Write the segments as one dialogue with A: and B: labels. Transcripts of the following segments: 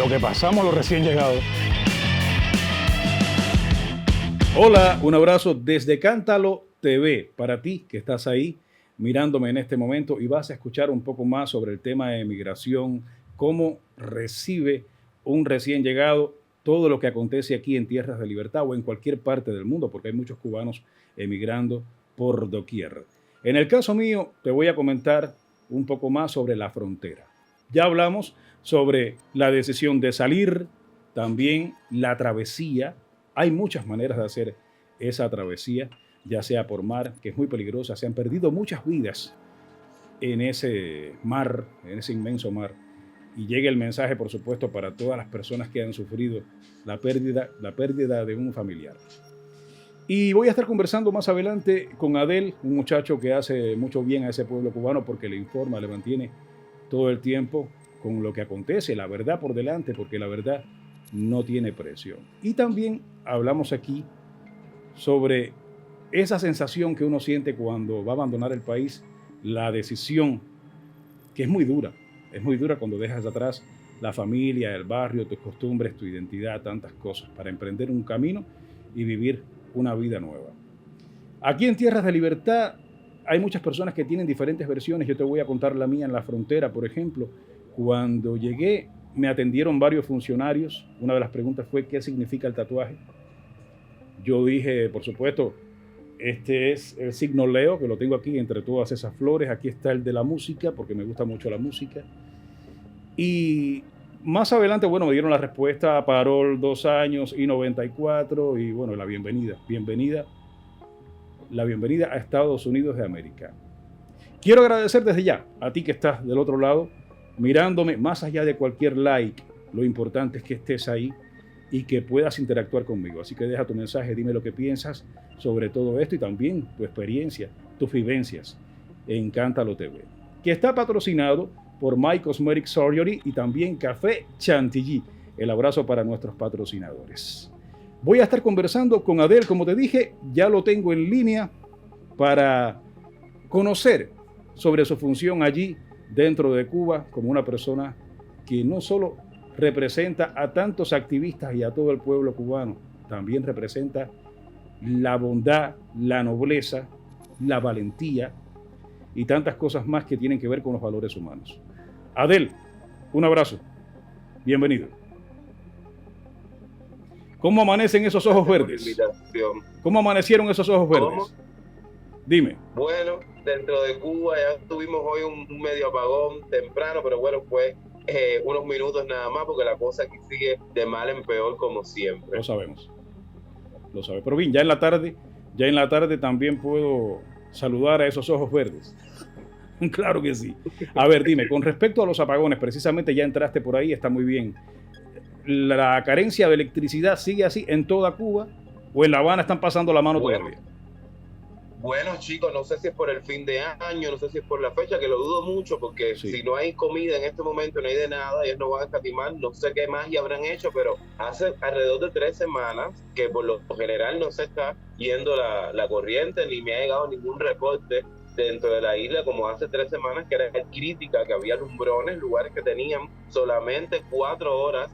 A: lo que pasamos los recién llegados. Hola, un abrazo desde Cántalo TV para ti que estás ahí mirándome en este momento y vas a escuchar un poco más sobre el tema de migración, cómo recibe un recién llegado todo lo que acontece aquí en Tierras de Libertad o en cualquier parte del mundo, porque hay muchos cubanos emigrando por doquier. En el caso mío, te voy a comentar un poco más sobre la frontera. Ya hablamos sobre la decisión de salir, también la travesía. Hay muchas maneras de hacer esa travesía, ya sea por mar, que es muy peligrosa. Se han perdido muchas vidas en ese mar, en ese inmenso mar. Y llega el mensaje, por supuesto, para todas las personas que han sufrido la pérdida de un familiar. Y voy a estar conversando más adelante con Adel, un muchacho que hace mucho bien a ese pueblo cubano porque le informa, le mantiene todo el tiempo con lo que acontece, la verdad por delante, porque la verdad no tiene precio. Y también hablamos aquí sobre esa sensación que uno siente cuando va a abandonar el país, la decisión, que es muy dura cuando dejas atrás la familia, el barrio, tus costumbres, tu identidad, tantas cosas, para emprender un camino y vivir una vida nueva. Aquí en Tierras de Libertad hay muchas personas que tienen diferentes versiones. Yo te voy a contar la mía en la frontera, por ejemplo. Cuando llegué, me atendieron varios funcionarios. Una de las preguntas fue, ¿qué significa el tatuaje? Yo dije, por supuesto, este es el signo Leo, que lo tengo aquí entre todas esas flores. Aquí está el de la música, porque me gusta mucho la música. Y más adelante, bueno, me dieron la respuesta, Parol 2 años y 94, y bueno, la bienvenida a Estados Unidos de América. Quiero agradecer desde ya a ti que estás del otro lado, mirándome, más allá de cualquier like. Lo importante es que estés ahí y que puedas interactuar conmigo. Así que deja tu mensaje, dime lo que piensas sobre todo esto y también tu experiencia, tus vivencias en Cántalo TV, que está patrocinado por My Cosmetic Surgery y también Café Chantilly. El abrazo para nuestros patrocinadores. Voy a estar conversando con Adel, como te dije, ya lo tengo en línea para conocer sobre su función allí dentro de Cuba como una persona que no solo representa a tantos activistas y a todo el pueblo cubano, también representa la bondad, la nobleza, la valentía y tantas cosas más que tienen que ver con los valores humanos. Adel, un abrazo. Bienvenido. ¿Cómo amanecen esos ojos verdes? ¿Cómo amanecieron esos ojos verdes?
B: ¿Cómo?
A: Dime.
B: Bueno, dentro de Cuba ya tuvimos hoy un medio apagón temprano, pero bueno, fue unos minutos nada más porque la cosa aquí sigue de mal en peor como siempre.
A: Lo sabemos. Pero bien, ya en la tarde también puedo saludar a esos ojos verdes. Claro que sí. A ver, dime, con respecto a los apagones, precisamente ya entraste por ahí, está muy bien. ¿La carencia de electricidad sigue así en toda Cuba o en La Habana están pasando la mano todavía?
B: Bueno, chicos, no sé si es por el fin de año, no sé si es por la fecha, que lo dudo mucho, porque
A: Sí.
B: si no hay comida en este momento, no hay de nada, ellos no van a escatimar, no sé qué más ya habrán hecho, pero hace alrededor de 3 semanas que por lo general no se está yendo la corriente, ni me ha llegado ningún reporte dentro de la isla, como hace 3 semanas, que era crítica, que había lumbrones, lugares que tenían solamente 4 horas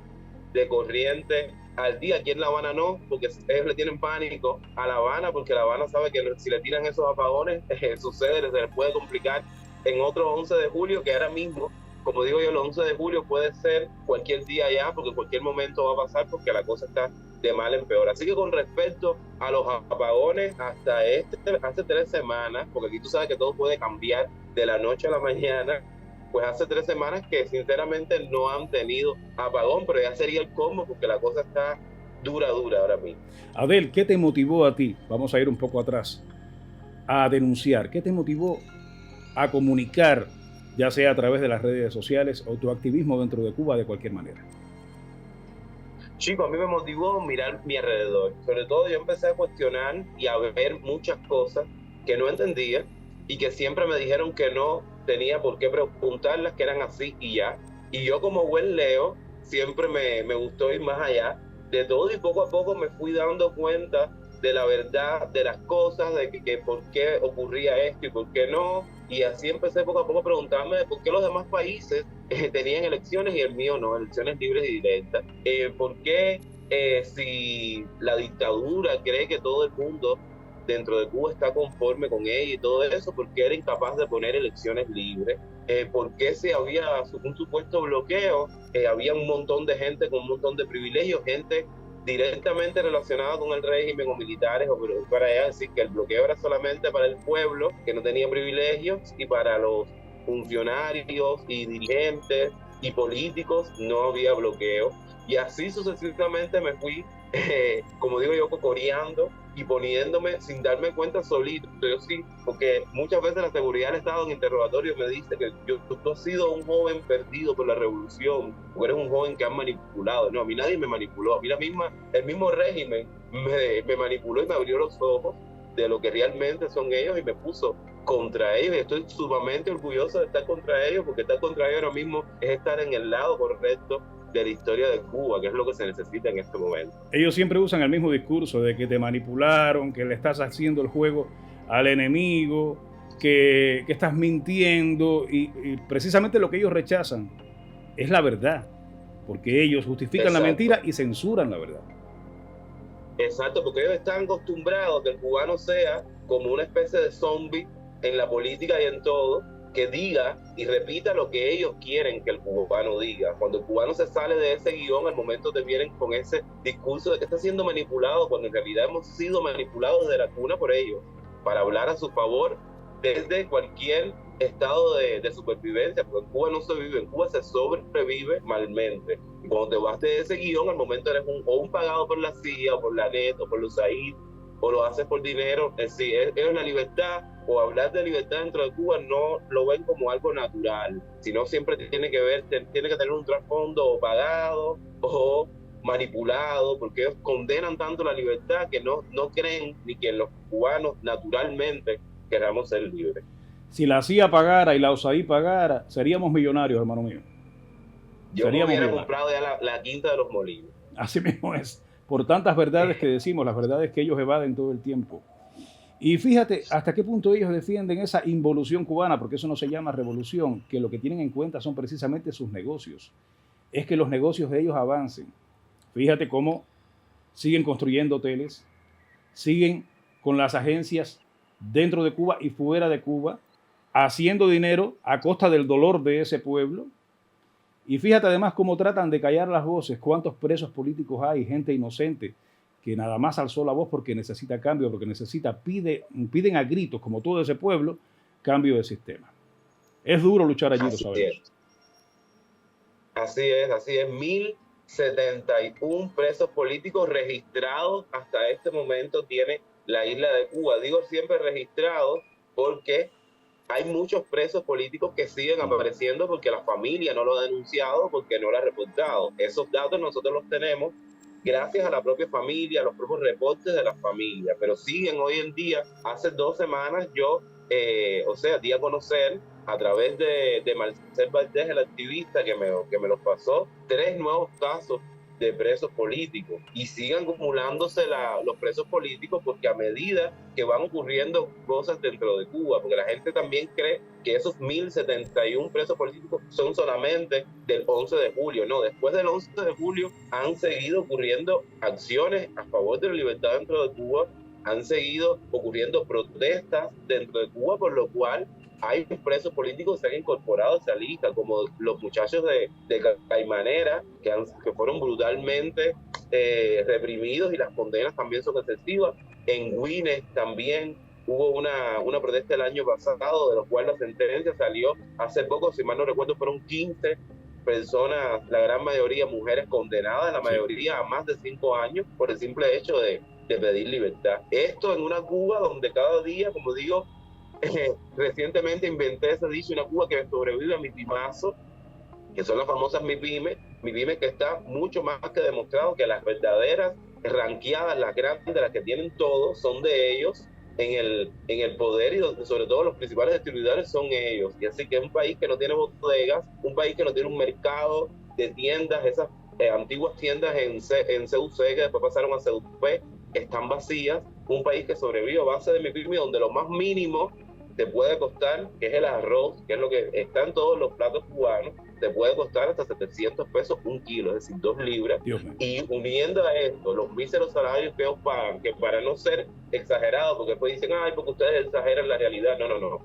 B: de corriente al día. Aquí en La Habana no, porque ellos le tienen pánico a La Habana, porque La Habana sabe que si le tiran esos apagones, sucede, se les puede complicar en otro 11 de julio, que ahora mismo, como digo yo, el 11 de julio puede ser cualquier día ya, porque en cualquier momento va a pasar, porque la cosa está de mal en peor. Así que con respecto a los apagones, hace 3 semanas, porque aquí tú sabes que todo puede cambiar de la noche a la mañana, pues hace 3 semanas que sinceramente no han tenido apagón, pero ya sería el colmo porque la cosa está dura ahora mismo.
A: Adel, ¿qué te motivó a ti? Vamos a ir un poco atrás. A denunciar. ¿Qué te motivó a comunicar, ya sea a través de las redes sociales o tu activismo dentro de Cuba de cualquier manera?
B: Chico, a mí me motivó mirar mi alrededor. Sobre todo yo empecé a cuestionar y a ver muchas cosas que no entendía y que siempre me dijeron que no tenía por qué preguntarlas, que eran así y ya. Y yo como buen Leo, siempre me gustó ir más allá de todo y poco a poco me fui dando cuenta de la verdad de las cosas, de que por qué ocurría esto y por qué no. Y así empecé poco a poco a preguntarme de por qué los demás países tenían elecciones y el mío no, elecciones libres y directas. ¿Por qué si la dictadura cree que todo el mundo dentro de Cuba está conforme con ella y todo eso, por qué era incapaz de poner elecciones libres? ¿Por qué si había un supuesto bloqueo, había un montón de gente con un montón de privilegios, gente directamente relacionada con el régimen o militares, o para allá decir que el bloqueo era solamente para el pueblo que no tenía privilegios y para los funcionarios y dirigentes y políticos no había bloqueo? Y así sucesivamente me fui, como digo yo, cocoreando y poniéndome sin darme cuenta solito. Yo sí, porque muchas veces la seguridad del Estado en interrogatorio me dice que tú has sido un joven perdido por la revolución, o eres un joven que han manipulado. No, a mí nadie me manipuló, a mí el mismo régimen me manipuló y me abrió los ojos de lo que realmente son ellos y me puso contra ellos, y estoy sumamente orgulloso de estar contra ellos, porque estar contra ellos ahora mismo es estar en el lado correcto de la historia de Cuba, que es lo que se necesita en este momento.
A: Ellos siempre usan el mismo discurso de que te manipularon, que le estás haciendo el juego al enemigo, que estás mintiendo, y precisamente lo que ellos rechazan es la verdad, porque ellos justifican Exacto. La mentira y censuran la verdad.
B: Exacto, porque ellos están acostumbrados a que el cubano sea como una especie de zombie en la política y en todo, que diga y repita lo que ellos quieren que el cubano diga. Cuando el cubano se sale de ese guión, al momento te vienen con ese discurso de que está siendo manipulado, cuando en realidad hemos sido manipulados desde la cuna por ellos, para hablar a su favor desde cualquier estado de supervivencia, porque en Cuba no se vive, en Cuba se sobrevive malmente. Y cuando te vas de ese guión, al momento eres un pagado por la CIA, o por la NET, o por los USAID, o lo haces por dinero. Es decir, es la libertad, o hablar de libertad dentro de Cuba no lo ven como algo natural, sino siempre tiene que tener un trasfondo pagado o manipulado, porque ellos condenan tanto la libertad que no creen ni que los cubanos naturalmente queramos ser libres.
A: Si la CIA pagara y la USAID pagara, seríamos millonarios, hermano mío.
B: Yo me hubiera comprado ya la quinta de los molinos.
A: Así mismo es. Por tantas verdades que decimos, las verdades que ellos evaden todo el tiempo. Y fíjate hasta qué punto ellos defienden esa involución cubana, porque eso no se llama revolución, que lo que tienen en cuenta son precisamente sus negocios. Es que los negocios de ellos avancen. Fíjate cómo siguen construyendo hoteles, siguen con las agencias dentro de Cuba y fuera de Cuba, haciendo dinero a costa del dolor de ese pueblo. Y fíjate además cómo tratan de callar las voces, cuántos presos políticos hay, gente inocente, que nada más alzó la voz porque necesita cambio, porque piden a gritos, como todo ese pueblo, cambio de sistema. Es duro luchar allí, lo sabemos.
B: Así es. 1071 presos políticos registrados hasta este momento tiene la isla de Cuba. Digo siempre registrados porque hay muchos presos políticos que siguen apareciendo porque la familia no lo ha denunciado, porque no lo ha reportado. Esos datos nosotros los tenemos gracias a la propia familia, a los propios reportes de la familia, pero siguen hoy en día. Hace 2 semanas yo, di a conocer a través de Marcel Valdés, el activista que me los pasó, 3 nuevos casos de presos políticos, y sigan acumulándose los presos políticos porque a medida que van ocurriendo cosas dentro de Cuba, porque la gente también cree que esos 1071 presos políticos son solamente del 11 de julio. No, después del 11 de julio han seguido ocurriendo acciones a favor de la libertad dentro de Cuba, han seguido ocurriendo protestas dentro de Cuba, por lo cual hay presos políticos que se han incorporado a esa lista, como los muchachos de Caimanera, que fueron brutalmente reprimidos, y las condenas también son excesivas. En Güines también hubo una protesta el año pasado, de lo cual la sentencia salió hace poco, si mal no recuerdo, fueron 15 personas, la gran mayoría mujeres condenadas, la mayoría a más de 5 años, por el simple hecho de pedir libertad. Esto en una Cuba donde cada día, como digo, recientemente inventé ese dicho, una Cuba que sobrevive a mi pimazo, que son las famosas MIPYME que está mucho más que demostrado que las verdaderas ranqueadas, las grandes, las que tienen todo, son de ellos en el poder, y donde sobre todo los principales distribuidores son ellos. Y así que es un país que no tiene bodegas, un país que no tiene un mercado de tiendas, esas antiguas tiendas en CUC que después pasaron a CUP, están vacías, un país que sobrevive a base de MIPYME, donde lo más mínimo te puede costar, que es el arroz, que es lo que está en todos los platos cubanos, te puede costar hasta 700 pesos un kilo, es decir, 2 libras.
A: Dios mío.
B: Y uniendo a esto los míseros salarios que ellos pagan, que para no ser exagerados, porque después dicen, ay, porque ustedes exageran la realidad. No, no, no.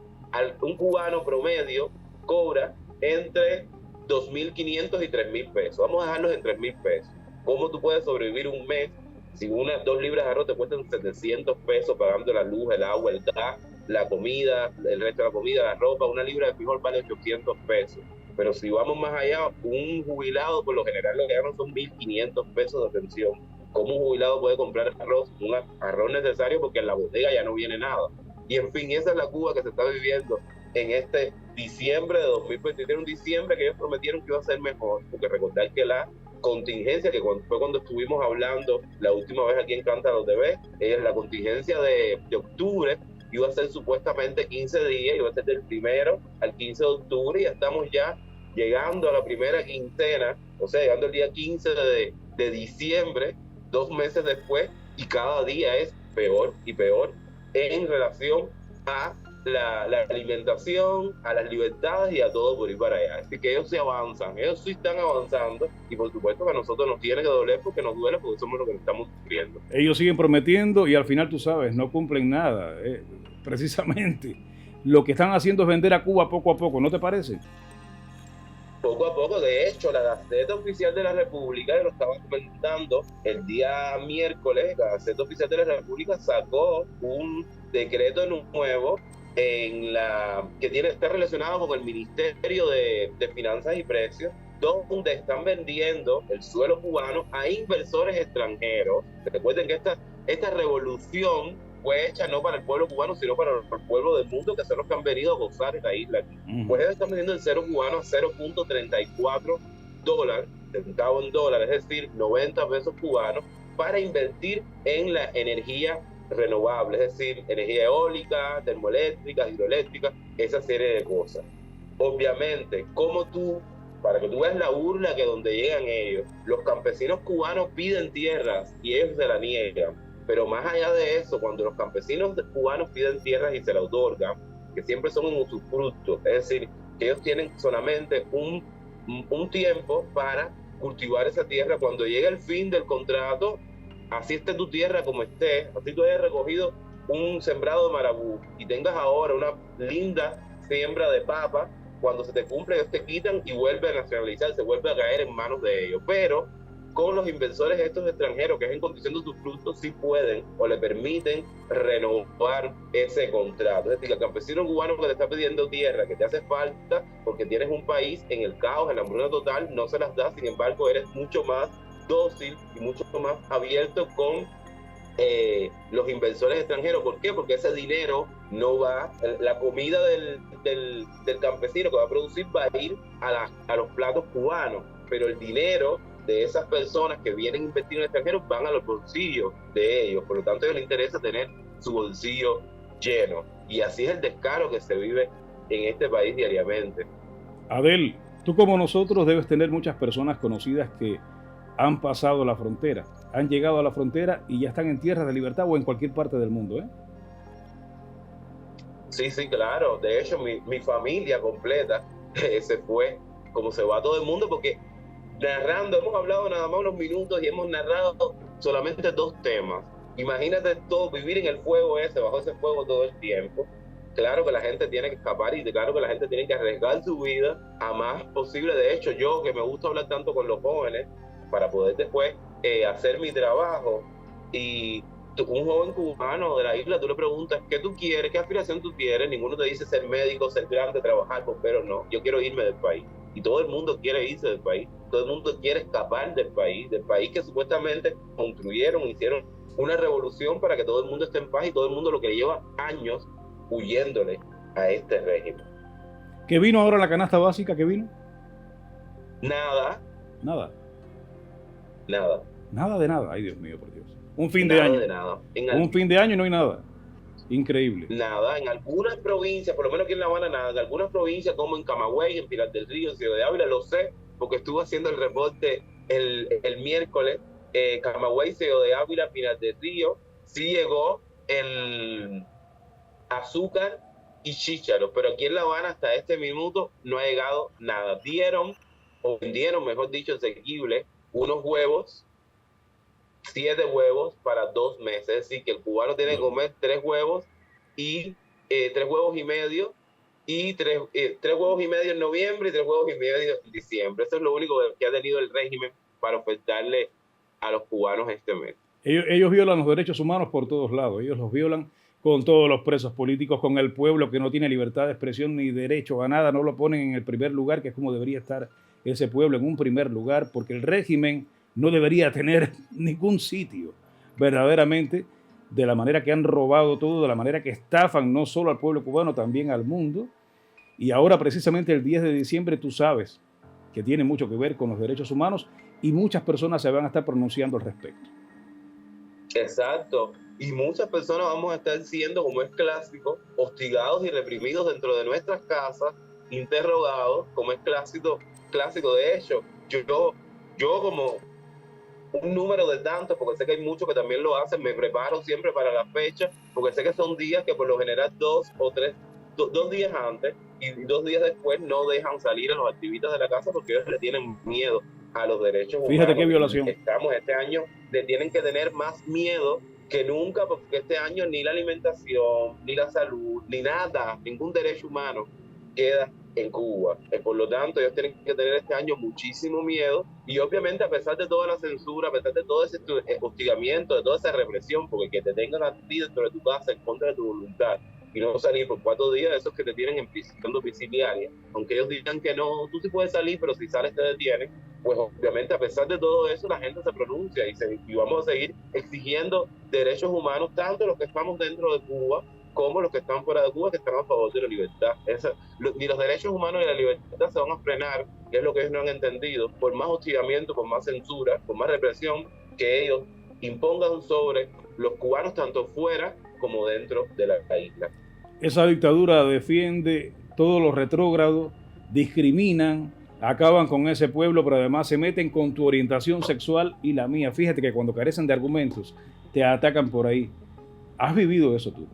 B: Un cubano promedio cobra entre 2.500 y 3.000 pesos. Vamos a dejarlos en 3.000 pesos. ¿Cómo tú puedes sobrevivir un mes si 2 libras de arroz te cuestan 700 pesos pagando la luz, el agua, el gas, la comida, el resto de la comida, la ropa? Una libra de frijol vale 800 pesos. Pero si vamos más allá, un jubilado por lo general lo que ganan son 1.500 pesos de pensión. ¿Cómo un jubilado puede comprar arroz? Un arroz necesario porque en la bodega ya no viene nada. Y en fin, esa es la Cuba que se está viviendo en este diciembre de 2023, un diciembre que ellos prometieron que iba a ser mejor, porque recordar que la contingencia, que fue cuando estuvimos hablando la última vez aquí en Cántaro TV, es la contingencia de octubre, iba a ser supuestamente 15 días, iba a ser del 1 al 15 de octubre, y ya estamos ya llegando a la primera quincena, o sea, llegando el día 15 de diciembre, 2 meses después, y cada día es peor y peor en relación a la alimentación, a las libertades y a todo por ir para allá. Así que ellos sí avanzan, ellos sí están avanzando, y por supuesto que a nosotros nos tiene que doler porque nos duele, porque somos los que estamos sufriendo.
A: Ellos siguen prometiendo y al final, tú sabes, no cumplen nada. Precisamente lo que están haciendo es vender a Cuba poco a poco, ¿no te parece?
B: Poco a poco, de hecho, la Gaceta Oficial de la República, lo estaba comentando el día miércoles, la Gaceta Oficial de la República sacó un decreto nuevo que está relacionado con el Ministerio de Finanzas y Precios, donde están vendiendo el suelo cubano a inversores extranjeros. Recuerden que esta revolución fue hecha no para el pueblo cubano, sino para el pueblo del mundo, que son los que han venido a gozar esta isla aquí. Pues ellos están vendiendo el suelo cubano a 0.34 centavos en dólares, es decir, 90 pesos cubanos, para invertir en la energía renovable, es decir, energía eólica, termoeléctrica, hidroeléctrica, esa serie de cosas. Obviamente, para que tú veas la burla que donde llegan ellos, los campesinos cubanos piden tierras y ellos se la niegan. Pero más allá de eso, cuando los campesinos cubanos piden tierras y se la otorgan, que siempre son un usufructo, es decir, que ellos tienen solamente un tiempo para cultivar esa tierra. Cuando llega el fin del contrato, así esté tu tierra como esté, así tú hayas recogido un sembrado de marabú y tengas ahora una linda siembra de papa, cuando se te cumple ellos te quitan y vuelve a nacionalizar, se vuelve a caer en manos de ellos. Pero con los inversores estos extranjeros, que es en condición de usufructo, sí pueden o le permiten renovar ese contrato. Es decir, el campesino cubano que te está pidiendo tierra, que te hace falta porque tienes un país en el caos, en la hambruna total, no se las da. Sin embargo, eres mucho más dócil y mucho más abierto con los inversores extranjeros. ¿Por qué? Porque ese dinero no va, la comida del campesino que va a producir va a ir a los platos cubanos, pero el dinero de esas personas que vienen a invertir en extranjeros van a los bolsillos de ellos. Por lo tanto, a ellos les interesa tener su bolsillo lleno. Y así es el descaro que se vive en este país diariamente.
A: Adel, tú como nosotros debes tener muchas personas conocidas que han pasado la frontera, han llegado a la frontera y ya están en tierra de libertad o en cualquier parte del mundo, ¿eh?
B: Sí, sí, claro. De hecho, mi familia completa se fue, como se va todo el mundo, porque narrando, hemos hablado nada más unos minutos y hemos narrado solamente 2 temas. Imagínate todo, vivir en el fuego ese, bajo ese fuego todo el tiempo. Claro que la gente tiene que escapar y claro que la gente tiene que arriesgar su vida a más posible. De hecho, yo que me gusta hablar tanto con los jóvenes para poder después hacer mi trabajo, y un joven cubano de la isla, tú le preguntas, ¿qué tú quieres? ¿Qué aspiración tú quieres? Ninguno te dice ser médico, ser grande, trabajar, pero no, yo quiero irme del país. Y todo el mundo quiere irse del país, todo el mundo quiere escapar del país que supuestamente construyeron, hicieron una revolución para que todo el mundo esté en paz, y todo el mundo lo que lleva años huyéndole a este régimen.
A: ¿Qué vino ahora la canasta básica? ¿Qué vino?
B: Nada.
A: Nada.
B: Nada.
A: Nada de nada. Ay, Dios mío, por Dios. Un fin de año.
B: De nada.
A: Un fin de año y no hay nada. Increíble.
B: Nada. En algunas provincias, por lo menos aquí en La Habana, nada. En algunas provincias, como en Camagüey, en Pilar del Río, en Ciudad de Ávila, lo sé, porque estuve haciendo el reporte el miércoles Camagüey, Ciego de Ávila, Pinar del Río, sí llegó el azúcar y chícharos, pero aquí en La Habana hasta este minuto no ha llegado nada. Dieron, o vendieron, mejor dicho, asequible, unos huevos, 7 huevos para 2 meses, es decir, que el cubano tiene que comer 3 huevos y 3 huevos y medio, y 3 huevos y medio en noviembre y 3 huevos y medio en diciembre. Eso es lo único que ha tenido el régimen para ofertarle a los cubanos este mes.
A: Ellos violan los derechos humanos por todos lados. Ellos los violan con todos los presos políticos, con el pueblo que no tiene libertad de expresión ni derecho a nada. No lo ponen en el primer lugar, que es como debería estar ese pueblo, en un primer lugar, porque el régimen no debería tener ningún sitio verdaderamente, de la manera que han robado todo, de la manera que estafan no solo al pueblo cubano, también al mundo. Y ahora precisamente el 10 de diciembre tú sabes que tiene mucho que ver con los derechos humanos y muchas personas se van a estar pronunciando al respecto.
B: Exacto. Y muchas personas vamos a estar siendo, como es clásico, hostigados y reprimidos dentro de nuestras casas, interrogados, como es clásico. De hecho, yo como un número de tantos, porque sé que hay muchos que también lo hacen, me preparo siempre para la fecha, porque sé que son días que por lo general 2 días antes y 2 días después no dejan salir a los activistas de la casa porque ellos le tienen miedo a los derechos humanos.
A: Fíjate qué violación.
B: Estamos este año, le tienen que tener más miedo que nunca, porque este año ni la alimentación, ni la salud, ni nada, ningún derecho humano queda en Cuba. Por lo tanto, ellos tienen que tener este año muchísimo miedo, y obviamente a pesar de toda la censura, a pesar de todo ese hostigamiento, de toda esa represión, porque que te tengan a ti dentro de tu casa en contra de tu voluntad y no salir por 4 días, esos que te tienen en prisión domiciliaria, aunque ellos digan que no, tú sí puedes salir, pero si sales te detienen, pues obviamente a pesar de todo eso la gente se pronuncia y vamos a seguir exigiendo derechos humanos, tanto los que estamos dentro de Cuba como los que están fuera de Cuba, que están a favor de la libertad. Ni los derechos humanos ni la libertad se van a frenar, que es lo que ellos no han entendido, por más hostigamiento, por más censura, por más represión que ellos impongan sobre los cubanos, tanto fuera como dentro de la isla.
A: Esa dictadura defiende todo lo retrógrado, discriminan, acaban con ese pueblo, pero además se meten con tu orientación sexual y la mía. Fíjate que cuando carecen de argumentos, te atacan por ahí. ¿Has vivido eso tú?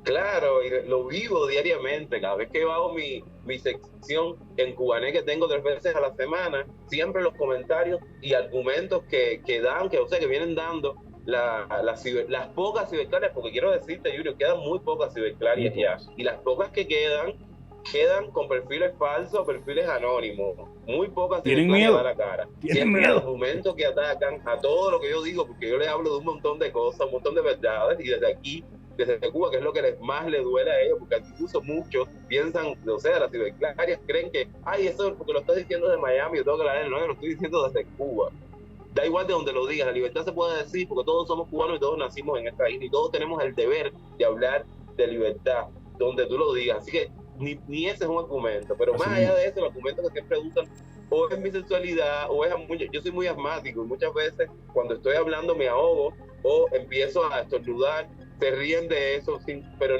B: Claro, y lo vivo diariamente. Cada vez que hago mi sección en Cubané, que tengo 3 veces a la semana, siempre los comentarios y argumentos que dan, que vienen dando las pocas ciberclarias, porque quiero decirte, Junior, quedan muy pocas ciberclarias ya, y las pocas que quedan con perfiles falsos, perfiles anónimos. Muy pocas ciberclarias dan la cara. Siempre los argumentos que atacan a todo lo que yo digo, porque yo les hablo de un montón de cosas, un montón de verdades, y desde Cuba, que es lo que más les duele a ellos, porque incluso muchos piensan, las ciberclarias creen que, eso es porque lo estás diciendo desde Miami, yo tengo que no, yo lo estoy diciendo desde Cuba. Da igual de donde lo digas, la libertad se puede decir porque todos somos cubanos y todos nacimos en esta isla y todos tenemos el deber de hablar de libertad donde tú lo digas. Así que ni ese es un argumento, pero más allá de eso, los argumentos que siempre usan o es mi sexualidad o es yo soy muy asmático y muchas veces cuando estoy hablando me ahogo o empiezo a estornudar, se ríen de eso, pero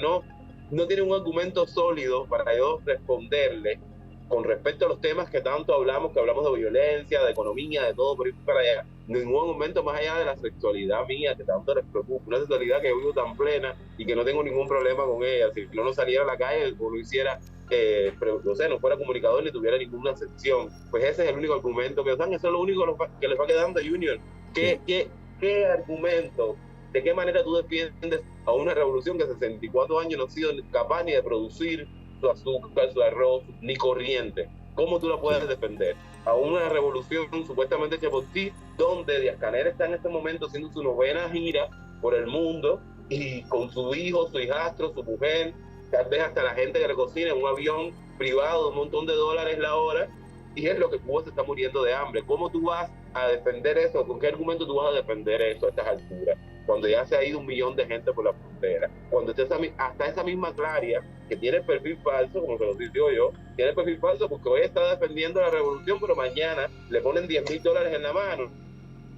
B: no tienen un argumento sólido para yo responderle con respecto a los temas que tanto hablamos, que hablamos de violencia, de economía, de todo por ir para allá. Ningún momento más allá de la sexualidad mía que tanto les preocupa, una sexualidad que yo vivo tan plena y que no tengo ningún problema con ella. Si no saliera a la calle o lo hiciera, no fuera comunicador ni tuviera ninguna sección, pues ese es el único argumento que usan. Eso es lo único que les va quedando a Junior. ¿Qué argumento? ¿De qué manera tú defiendes a una revolución que 64 años no ha sido capaz ni de producir su azúcar, su arroz, ni corriente? ¿Cómo tú la puedes defender? A una revolución supuestamente hecha por ti, donde Díaz-Canel está en este momento haciendo su 9ª gira por el mundo y con su hijo, su hijastro, su mujer, tal vez hasta la gente que le cocina en un avión privado de un montón de dólares la hora, y es lo que Cuba se está muriendo de hambre. ¿Cómo tú vas a defender eso? ¿Con qué argumento tú vas a defender eso a estas alturas? Cuando ya se ha ido 1 millón de gente por la frontera, cuando hasta esa misma Claria, que tiene el perfil falso, como se lo digo yo, tiene el perfil falso porque hoy está defendiendo la revolución, pero mañana le ponen $10,000 en la mano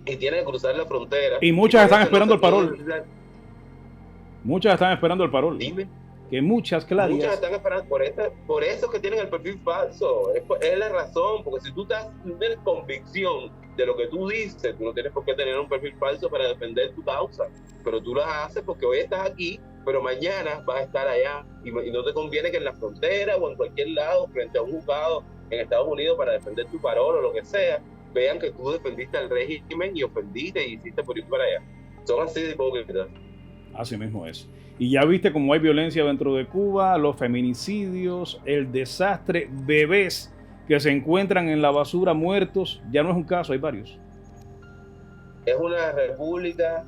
B: y tiene que cruzar la frontera.
A: Y muchas están esperando el parol. Muchas están esperando el parol.
B: Dime.
A: Que muchas Clarias.
B: Muchas están esperando por eso que tienen el perfil falso. Es la razón, porque si tú tienes convicción de lo que tú dices. Tú no tienes por qué tener un perfil falso para defender tu causa, pero tú las haces porque hoy estás aquí, pero mañana vas a estar allá, y no te conviene que en la frontera o en cualquier lado, frente a un juzgado en Estados Unidos para defender tu parol o lo que sea, vean que tú defendiste al régimen y ofendiste y hiciste por ir para allá. Son así de hipócritas.
A: Así mismo es. Y ya viste cómo hay violencia dentro de Cuba, los feminicidios, el desastre, bebés que se encuentran en la basura muertos. Ya no es un caso, hay varios.
B: Es una república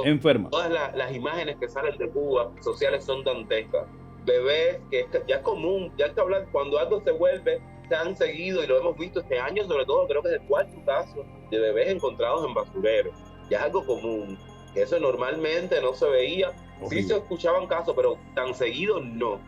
A: enferma.
B: Todas las imágenes que salen de Cuba sociales son dantescas. Bebés, que ya es común, ya está hablando, cuando algo se vuelve tan seguido, y lo hemos visto este año sobre todo, creo que es el cuarto caso de bebés encontrados en basureros. Ya es algo común. Eso normalmente no se veía. Sí se escuchaban casos, pero tan seguido no.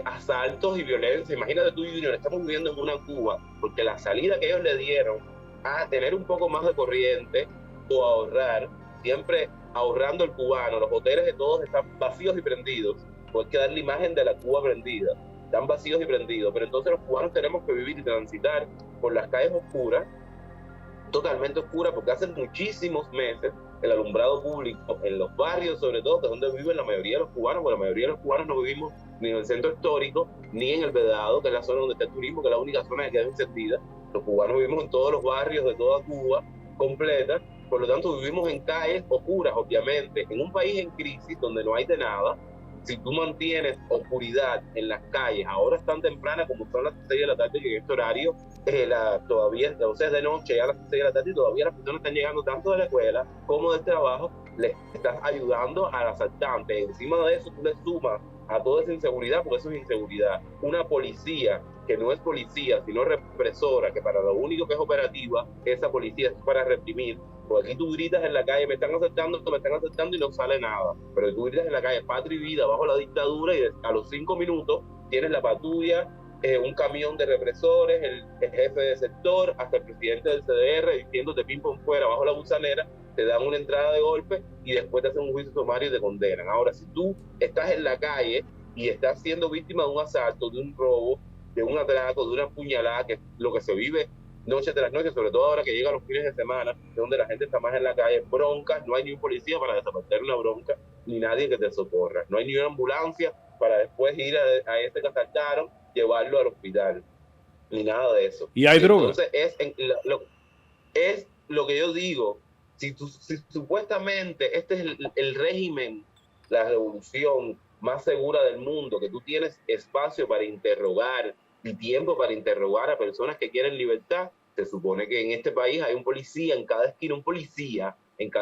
B: Asaltos y violencia. Imagínate tú, Junior, estamos viviendo en una Cuba, porque la salida que ellos le dieron a tener un poco más de corriente o ahorrar, siempre ahorrando el cubano, los hoteles de todos están vacíos y prendidos, pues hay que dar la imagen de la Cuba prendida, están vacíos y prendidos, pero entonces los cubanos tenemos que vivir y transitar por las calles oscuras, totalmente oscuras, porque hace muchísimos meses el alumbrado público en los barrios, sobre todo, que es donde viven la mayoría de los cubanos, porque la mayoría de los cubanos no vivimos ni en el centro histórico, ni en el Vedado, que es la zona donde está el turismo, que es la única zona que queda encendida. Los cubanos vivimos en todos los barrios de toda Cuba completa, por lo tanto vivimos en calles oscuras, obviamente. En un país en crisis donde no hay de nada, si tú mantienes oscuridad en las calles, ahora es tan temprana como son las 6 de la tarde, que en este horario todavía, entonces de noche, ya a las 6 de la tarde, y todavía las personas están llegando tanto de la escuela como del trabajo, les estás ayudando al asaltante. Encima de eso tú le sumas a toda esa inseguridad, porque eso es inseguridad. Una policía que no es policía, sino represora, que para lo único que es operativa, esa policía es para reprimir. Porque aquí tú gritas en la calle, me están asaltando y no sale nada. Pero tú gritas en la calle, patria y vida, bajo la dictadura, y a los 5 minutos tienes la patrulla, un camión de represores, el jefe de sector, hasta el presidente del CDR diciéndote pim pum fuera, bajo la gusanera, te dan una entrada de golpe y después te hacen un juicio sumario y te condenan. Ahora, si tú estás en la calle y estás siendo víctima de un asalto, de un robo, de un atraco, de una puñalada, que es lo que se vive noche tras noche, sobre todo ahora que llegan los fines de semana, donde la gente está más en la calle, broncas, no hay ni un policía para desaparecer una bronca, ni nadie que te socorra, no hay ni una ambulancia para después ir a este que asaltaron, llevarlo al hospital, ni nada de eso.
A: Y hay droga.
B: Entonces es lo que yo digo, si supuestamente este es el régimen, la revolución más segura del mundo, que tú tienes espacio para interrogar y tiempo para interrogar a personas que quieren libertad, se supone que en este país hay un policía en cada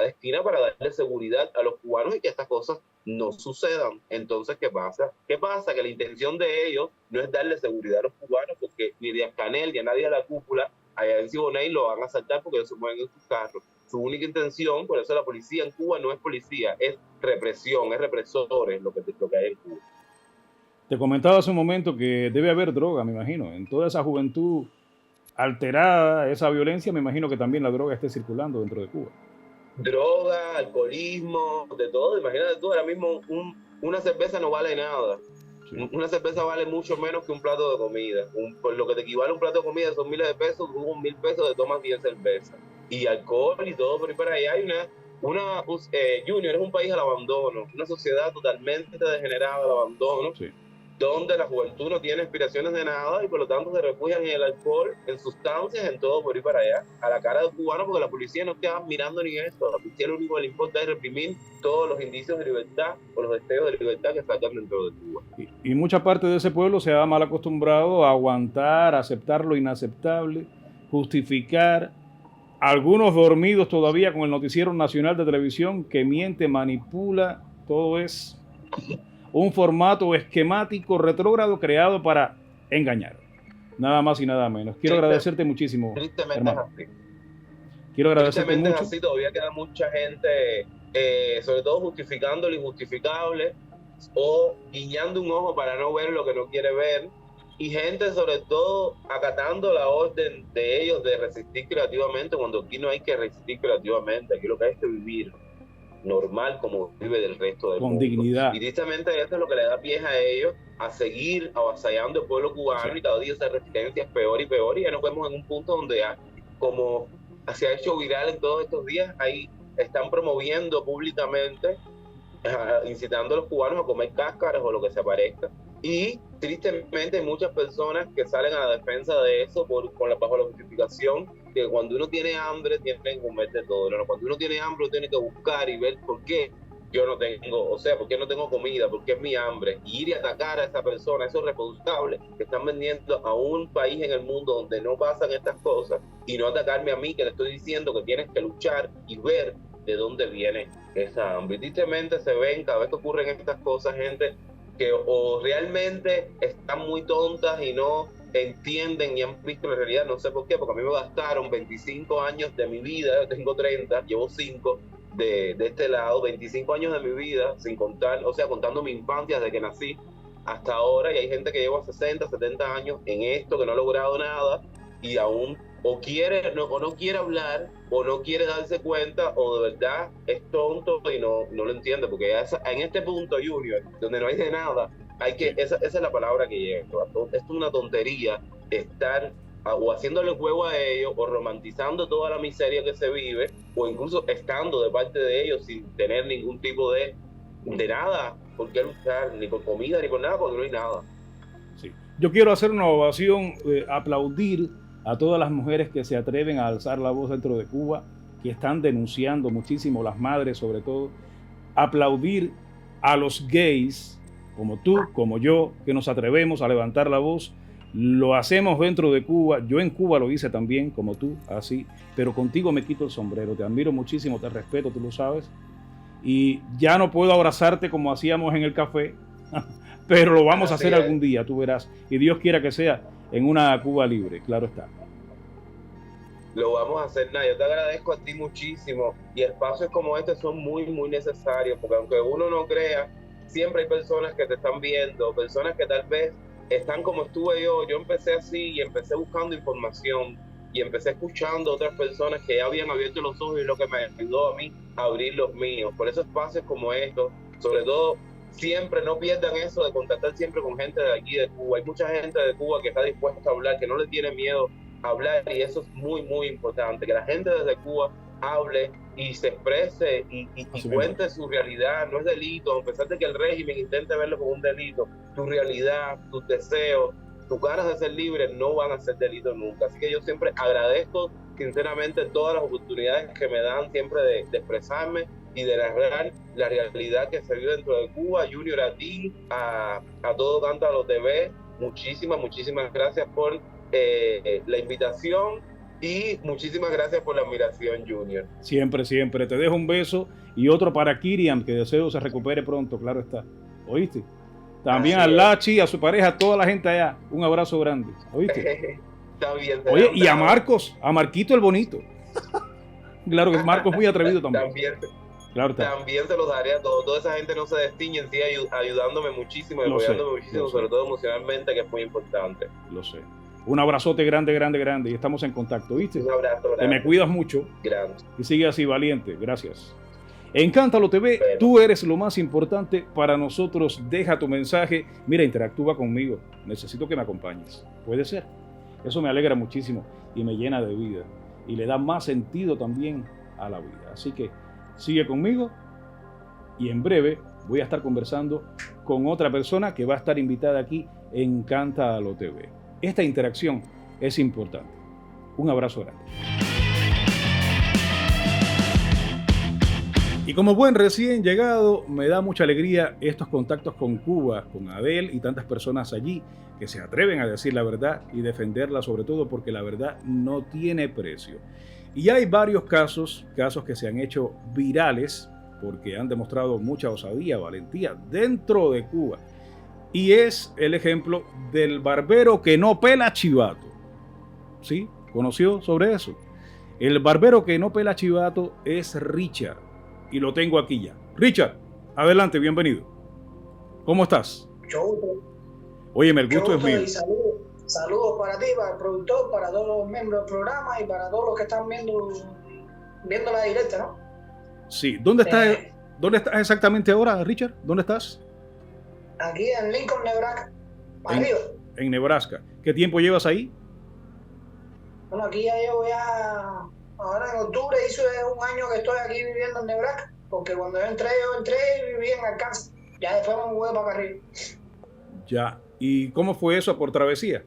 B: esquina, para darle seguridad a los cubanos y que estas cosas no sucedan. Entonces, ¿qué pasa? Que la intención de ellos no es darle seguridad a los cubanos, porque ni Díaz-Canel ni a nadie de la cúpula allá en Siboney lo van a asaltar porque ellos se mueven en sus carros. Su única intención, por eso la policía en Cuba no es policía, es represión, es represores lo que hay en Cuba.
A: Te comentaba hace un momento que debe haber droga, me imagino. En toda esa juventud alterada, esa violencia, me imagino que también la droga esté circulando dentro de Cuba.
B: Droga, alcoholismo, de todo. Imagínate tú, ahora mismo una cerveza no vale nada. Sí. Una cerveza vale mucho menos que un plato de comida. Por lo que te equivale un plato de comida son miles de pesos, tú con 1,000 pesos te tomas 10 cervezas. Y alcohol y todo por ahí para allá. Hay Junior, es un país al abandono, una sociedad totalmente degenerada al abandono, sí, donde la juventud no tiene aspiraciones de nada y por lo tanto se refugian en el alcohol, en sustancias, en todo por ir para allá, a la cara del cubano, porque la policía no está mirando ni eso. La policía lo único que le importa es reprimir todos los indicios de libertad o los deseos de libertad que sacan dentro de Cuba.
A: Y mucha parte de ese pueblo se ha mal acostumbrado a aguantar, a aceptar lo inaceptable, justificar. Algunos dormidos todavía con el noticiero nacional de televisión que miente, manipula, todo es un formato esquemático retrógrado creado para engañar. Nada más y nada menos. Quiero agradecerte muchísimo.
B: Tristemente
A: hermano.
B: es así.
A: Quiero agradecerte mucho.
B: Es así, todavía queda mucha gente, sobre todo justificando lo injustificable o guiñando un ojo para no ver lo que no quiere ver. Y gente sobre todo acatando la orden de ellos de resistir creativamente, cuando aquí no hay que resistir creativamente, aquí lo que hay es que vivir normal como vive del resto del mundo.
A: Con dignidad.
B: Y justamente esto es lo que le da pie a ellos a seguir avasallando el pueblo cubano, sí, y cada día esa resistencia es peor y peor, y ya nos vemos en un punto donde ya, como se ha hecho viral en todos estos días. Ahí están promoviendo públicamente, incitando a los cubanos a comer cáscaras o lo que se aparezca. Y tristemente hay muchas personas que salen a la defensa de eso bajo la justificación que cuando uno tiene hambre tiene que comer de todo. No, cuando uno tiene hambre uno tiene que buscar y ver por qué yo no tengo, o sea, por qué no tengo comida, por qué es mi hambre, y ir y atacar a esa persona, esos responsables que están vendiendo a un país en el mundo donde no pasan estas cosas, y no atacarme a mí que le estoy diciendo que tienes que luchar y ver de dónde viene esa hambre. Y tristemente se ven cada vez que ocurren estas cosas gente que o realmente están muy tontas y no entienden y han visto la realidad, no sé por qué, porque a mí me gastaron 25 años de mi vida, yo tengo 30, llevo 5 de este lado, 25 años de mi vida, sin contar, o sea, contando mi infancia desde que nací hasta ahora, y hay gente que lleva 60, 70 años en esto, que no ha logrado nada, y aún o no quiere hablar, o no quiere darse cuenta, o de verdad es tonto y no lo entiende, porque en este punto, Junior, donde no hay de nada, esa es la palabra que llega. Es una tontería estar o haciéndole juego a ellos, o romantizando toda la miseria que se vive, o incluso estando de parte de ellos sin tener ningún tipo de nada por qué luchar, ni por comida, ni por nada, porque no hay nada.
A: Sí. Yo quiero hacer una ovación, aplaudir a todas las mujeres que se atreven a alzar la voz dentro de Cuba, que están denunciando muchísimo, las madres sobre todo. Aplaudir a los gays, como tú, como yo, que nos atrevemos a levantar la voz. Lo hacemos dentro de Cuba. Yo en Cuba lo hice también, como tú, así. Pero contigo me quito el sombrero. Te admiro muchísimo, te respeto, tú lo sabes. Y ya no puedo abrazarte como hacíamos en el café, pero lo vamos a hacer algún día, tú verás. Y Dios quiera que sea en una Cuba libre, claro está.
B: Lo vamos a hacer, nada. Yo te agradezco a ti muchísimo, y espacios como este son muy, muy necesarios, porque aunque uno no crea, siempre hay personas que te están viendo, personas que tal vez están como estuve yo empecé así, y empecé buscando información, y empecé escuchando a otras personas que ya habían abierto los ojos, y lo que me ayudó a mí a abrir los míos. Por eso espacios como estos, sobre todo, siempre no pierdan eso de contactar siempre con gente de aquí de Cuba. Hay mucha gente de Cuba que está dispuesta a hablar, que no le tiene miedo a hablar, y eso es muy, muy importante, que la gente desde Cuba hable y se exprese y cuente su realidad. No es delito, a pesar de que el régimen intente verlo como un delito, tu realidad, tus deseos, tus ganas de ser libre no van a ser delito nunca. Así que yo siempre agradezco sinceramente todas las oportunidades que me dan siempre de expresarme y de narrar la realidad que se vive dentro de Cuba. Junior, a ti, a todo Cántalo TV, muchísimas gracias por la invitación, y muchísimas gracias por la admiración, Junior.
A: Siempre, siempre. Te dejo un beso, y otro para Kiriam, que deseo se recupere pronto, claro está. ¿Oíste? También a Lachi, a su pareja, a toda la gente allá. Un abrazo grande. ¿Oíste?
B: Está bien.
A: Oye, y a Marcos, a Marquito el bonito. Claro que Marcos es muy atrevido también. Claro está.
B: También se los daré a todos. Toda esa gente no se destiñe, sigue ayudándome muchísimo, apoyándome muchísimo, sobre todo emocionalmente, que es muy importante.
A: Lo sé. Un abrazote grande, y estamos en contacto, ¿viste?
B: Un abrazo grande.
A: Te me cuidas mucho.
B: Grande.
A: Y sigue así, valiente. Gracias. En Cántalo TV, tú eres lo más importante para nosotros. Deja tu mensaje. Mira, interactúa conmigo. Necesito que me acompañes. Puede ser. Eso me alegra muchísimo y me llena de vida. Y le da más sentido también a la vida. Así que sigue conmigo, y en breve voy a estar conversando con otra persona que va a estar invitada aquí en Cántalo TV. Esta interacción es importante. Un abrazo grande. Y como buen recién llegado, me da mucha alegría estos contactos con Cuba, con Abel y tantas personas allí que se atreven a decir la verdad y defenderla, sobre todo porque la verdad no tiene precio. Y hay varios casos que se han hecho virales porque han demostrado mucha osadía, valentía dentro de Cuba. Y es el ejemplo del barbero que no pela chivato. ¿Sí? ¿Conoció sobre eso? El barbero que no pela chivato es Richard. Y lo tengo aquí ya. Richard, adelante, bienvenido. ¿Cómo estás? Óyeme, el gusto es mío.
C: Saludos para ti, para el productor, para todos los miembros del programa y para todos los que están viendo la directa, ¿no?
A: Sí. ¿Dónde estás exactamente ahora, Richard? ¿Dónde estás?
C: Aquí en Lincoln, Nebraska.
A: En Nebraska. ¿Qué tiempo llevas ahí?
C: Bueno, aquí ya llevo Ahora en octubre hizo un año que estoy aquí viviendo en Nebraska, porque cuando yo entré y viví en Arkansas. Ya después me mudé para acá arriba.
A: Ya. ¿Y cómo fue eso por travesía?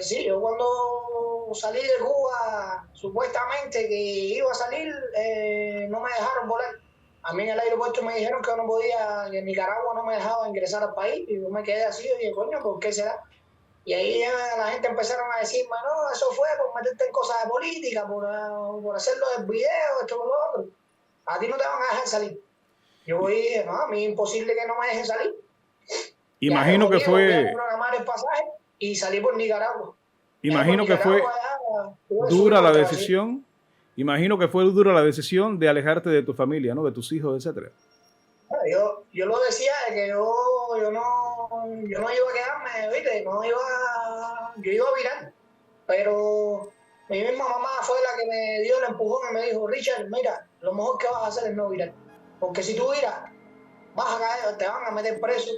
C: Sí, yo cuando salí de Cuba, supuestamente que iba a salir, no me dejaron volar. A mí en el aeropuerto me dijeron que yo no podía, que en Nicaragua no me dejaba ingresar al país, y yo me quedé así, y dije, coño, ¿por qué será? Y ahí ya la gente empezaron a decirme, no, eso fue por meterte en cosas de política, por hacerlo del video, esto, lo otro. A ti no te van a dejar salir. Yo dije, no, a mí es imposible que no me dejen salir.
A: Imagino
C: ya,
A: que
C: volví a
A: fue,
C: programar el pasaje y salí por Nicaragua.
A: imagino que fue dura la decisión. Imagino que fue dura la decisión de alejarte de tu familia, ¿no? De tus hijos, etcétera.
C: Yo lo decía de que yo no iba a quedarme, ¿viste? Yo iba a virar, pero mi misma mamá fue la que me dio el empujón y me dijo, Richard, mira, lo mejor que vas a hacer es no virar, porque si tú viras, vas a caer, te van a meter preso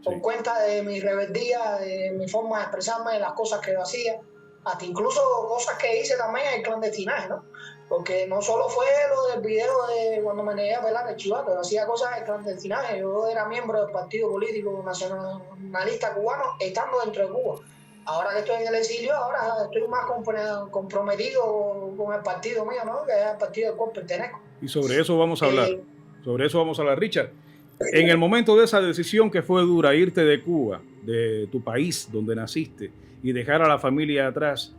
C: por cuenta de mi rebeldía, de mi forma de expresarme, de las cosas que yo hacía, hasta incluso cosas que hice también en clandestinaje, ¿no? Porque no solo fue lo del video de cuando me negué a pelar el chivato, yo hacía cosas en clandestinaje. Yo era miembro del Partido Político Nacionalista Cubano estando dentro de Cuba. Ahora que estoy en el exilio, ahora estoy más comprometido con el partido mío, ¿no? Que es el partido al cual pertenezco.
A: Y sobre eso vamos a hablar. Sobre eso vamos a hablar, Richard. En el momento de esa decisión que fue dura, irte de Cuba, de tu país donde naciste, y dejar a la familia atrás,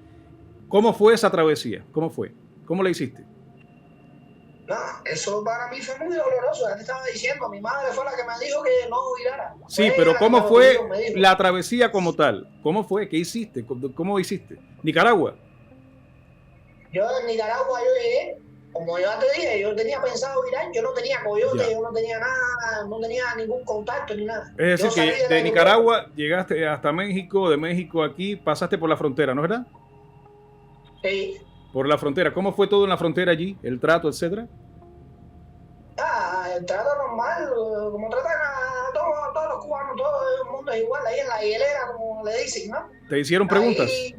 A: ¿cómo fue esa travesía? ¿Cómo fue? ¿Cómo la hiciste?
C: No, eso para mí fue muy doloroso. Ya te estaba diciendo, mi madre fue la que me dijo que no virara.
A: Sí, pero ¿cómo fue la travesía como tal? ¿Cómo fue? ¿Qué hiciste? ¿Cómo hiciste? ¿Nicaragua?
C: Yo en Nicaragua yo llegué, como ya te dije, yo tenía pensado virar, yo no tenía coyote, yo no tenía nada, no tenía ningún contacto ni nada.
A: Es decir, que de Nicaragua llegaste hasta México, de México aquí, pasaste por la frontera, ¿no es verdad?
C: Sí.
A: Por la frontera. ¿Cómo fue todo en la frontera allí? ¿El trato, etcétera?
C: El trato normal, como tratan a todos los cubanos, todo el mundo es igual, ahí en la hielera, como le dicen, ¿no?
A: ¿Te hicieron preguntas?
C: Ahí...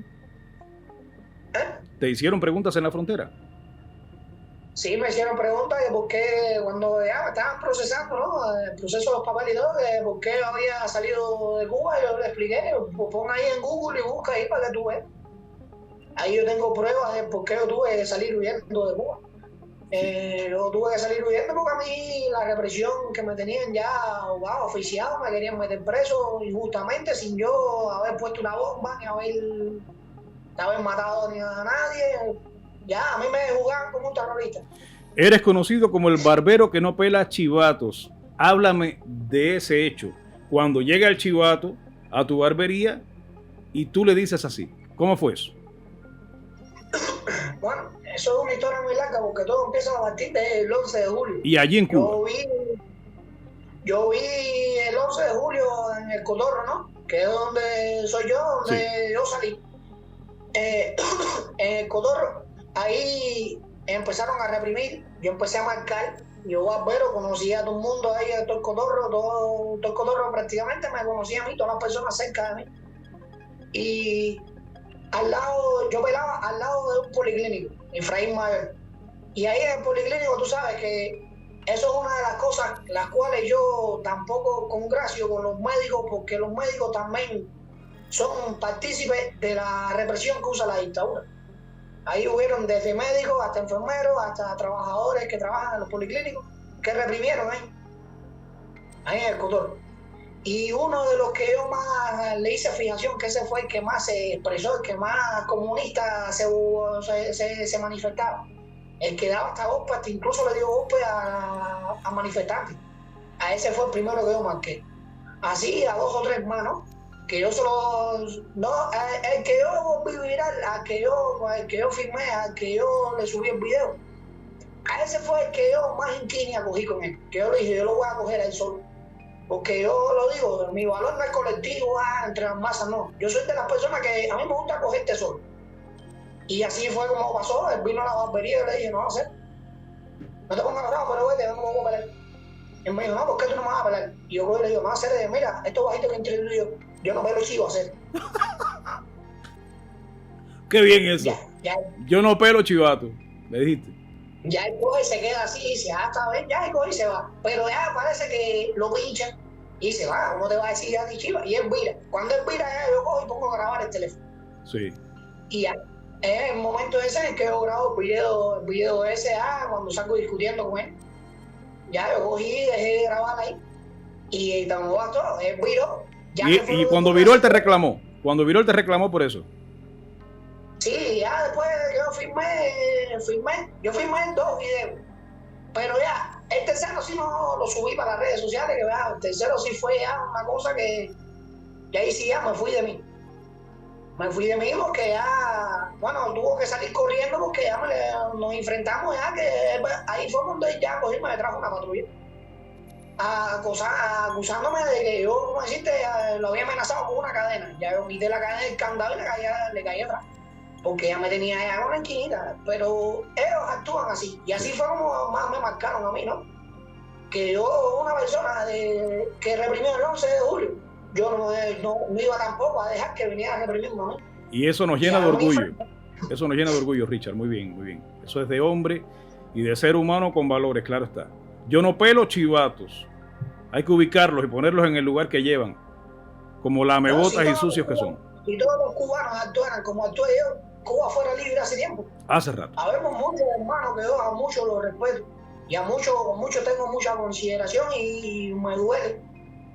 A: ¿Te hicieron preguntas en la frontera?
C: Sí, me hicieron preguntas de por qué, cuando ya me estaban procesando, ¿no? El proceso de los papeles y todo, de por qué había salido de Cuba, yo le expliqué, pues pon ahí en Google y busca ahí para que tú veas. Ahí yo tengo pruebas de por qué yo tuve que salir huyendo de Cuba. Yo tuve que salir huyendo porque a mí la represión que me tenían ya ahogado, oficiado, me querían meter preso injustamente sin yo haber puesto una bomba, ni haber matado ni a nadie. Ya, a mí me juzgaban como un terrorista.
A: Eres conocido como el barbero que no pela chivatos. Háblame de ese hecho. Cuando llega el chivato a tu barbería y tú le dices así. ¿Cómo fue eso?
C: Bueno, eso es una historia muy larga porque todo empieza a partir del 11 de julio.
A: ¿Y allí en Cuba?
C: Yo vi el 11 de julio en el Cotorro, ¿no? Que es donde soy yo, donde yo salí. En el Cotorro, ahí empezaron a reprimir, yo empecé a marcar, yo barbero, conocía a todo el mundo ahí, a todo el Cotorro prácticamente me conocía a mí, todas las personas cerca de mí. Y al lado, yo velaba al lado de un policlínico, Efraín Mayor. Y ahí en el policlínico tú sabes que eso es una de las cosas las cuales yo tampoco congracio con los médicos, porque los médicos también son partícipes de la represión que usa la dictadura. Ahí hubieron desde médicos hasta enfermeros, hasta trabajadores que trabajan en los policlínicos, que reprimieron ahí en el Cotorro. Y uno de los que yo más le hice fijación, que ese fue el que más se expresó, el que más comunista se manifestaba, el que daba hasta golpe, hasta incluso le dio golpe a manifestantes. A ese fue el primero que yo marqué. Así a 2 o 3 más, ¿no? Que yo solo, no, el que yo volví viral, al que yo filmé, al que yo le subí el video, a ese fue el que yo más inquina cogí con él, que yo le dije, yo lo voy a coger a él solo, porque yo lo digo, mi valor no es colectivo, entre las masas, no, yo soy de las personas que a mí me gusta cogerte solo, y así fue como pasó. Él vino a la barbería y le dije, no va a hacer, no te pongas bravo, pero vete, no me voy a pelear. Él me dijo, no, ¿por qué tú no me vas a pelear? Y yo le digo, no va a hacer, mira, esto bajito que entre tú y yo no pelo chivo a hacer.
A: Qué bien eso.
C: Ya,
A: Yo no pelo chivato, me dijiste.
C: ya el coge se queda así y dice, está bien, ya el coge y se va. Pero ya parece que lo pinchan y se va, uno te va a decir ya ti chiva, y él vira. Cuando él vira, ya yo cojo y pongo a grabar el teléfono.
A: Sí.
C: Y ya, en el momento ese en que yo grabo el video ese, cuando salgo discutiendo con él, ya yo cogí y dejé de grabar ahí. Y también va todo, él viró.
A: Y cuando viró él te reclamó. Cuando viró él te reclamó por eso.
C: Sí, ya después que yo filmé 2 videos. Pero ya, el tercero sí no lo subí para las redes sociales, que ya, el tercero sí fue ya una cosa que ahí sí ya me fui de mí. Me fui de mí porque ya, bueno, tuvo que salir corriendo porque ya nos enfrentamos ya, que ahí fue cuando ya cogí, me trajo una patrulla. Acusándome de que yo, como deciste, lo había amenazado con una cadena. Ya yo quité la cadena del candado y le caí atrás. Porque ya me tenía ya una esquinita. Pero ellos actúan así. Y así fue como más me marcaron a mí, ¿no? Que yo, una persona que reprimió el 11 de julio, yo no iba tampoco a dejar que viniera a reprimirme, ¿no?
A: Y eso nos llena de orgullo. Eso nos llena de orgullo, Richard. Muy bien, muy bien. Eso es de hombre y de ser humano con valores, claro está. Yo no pelo chivatos. Hay que ubicarlos y ponerlos en el lugar que llevan, como lamebotas y sucios que son.
C: Si todos los cubanos actuaran como actué yo, Cuba fuera libre hace tiempo.
A: Hace rato.
C: Habemos muchos hermanos que yo a muchos los respeto y a muchos tengo mucha consideración y me duele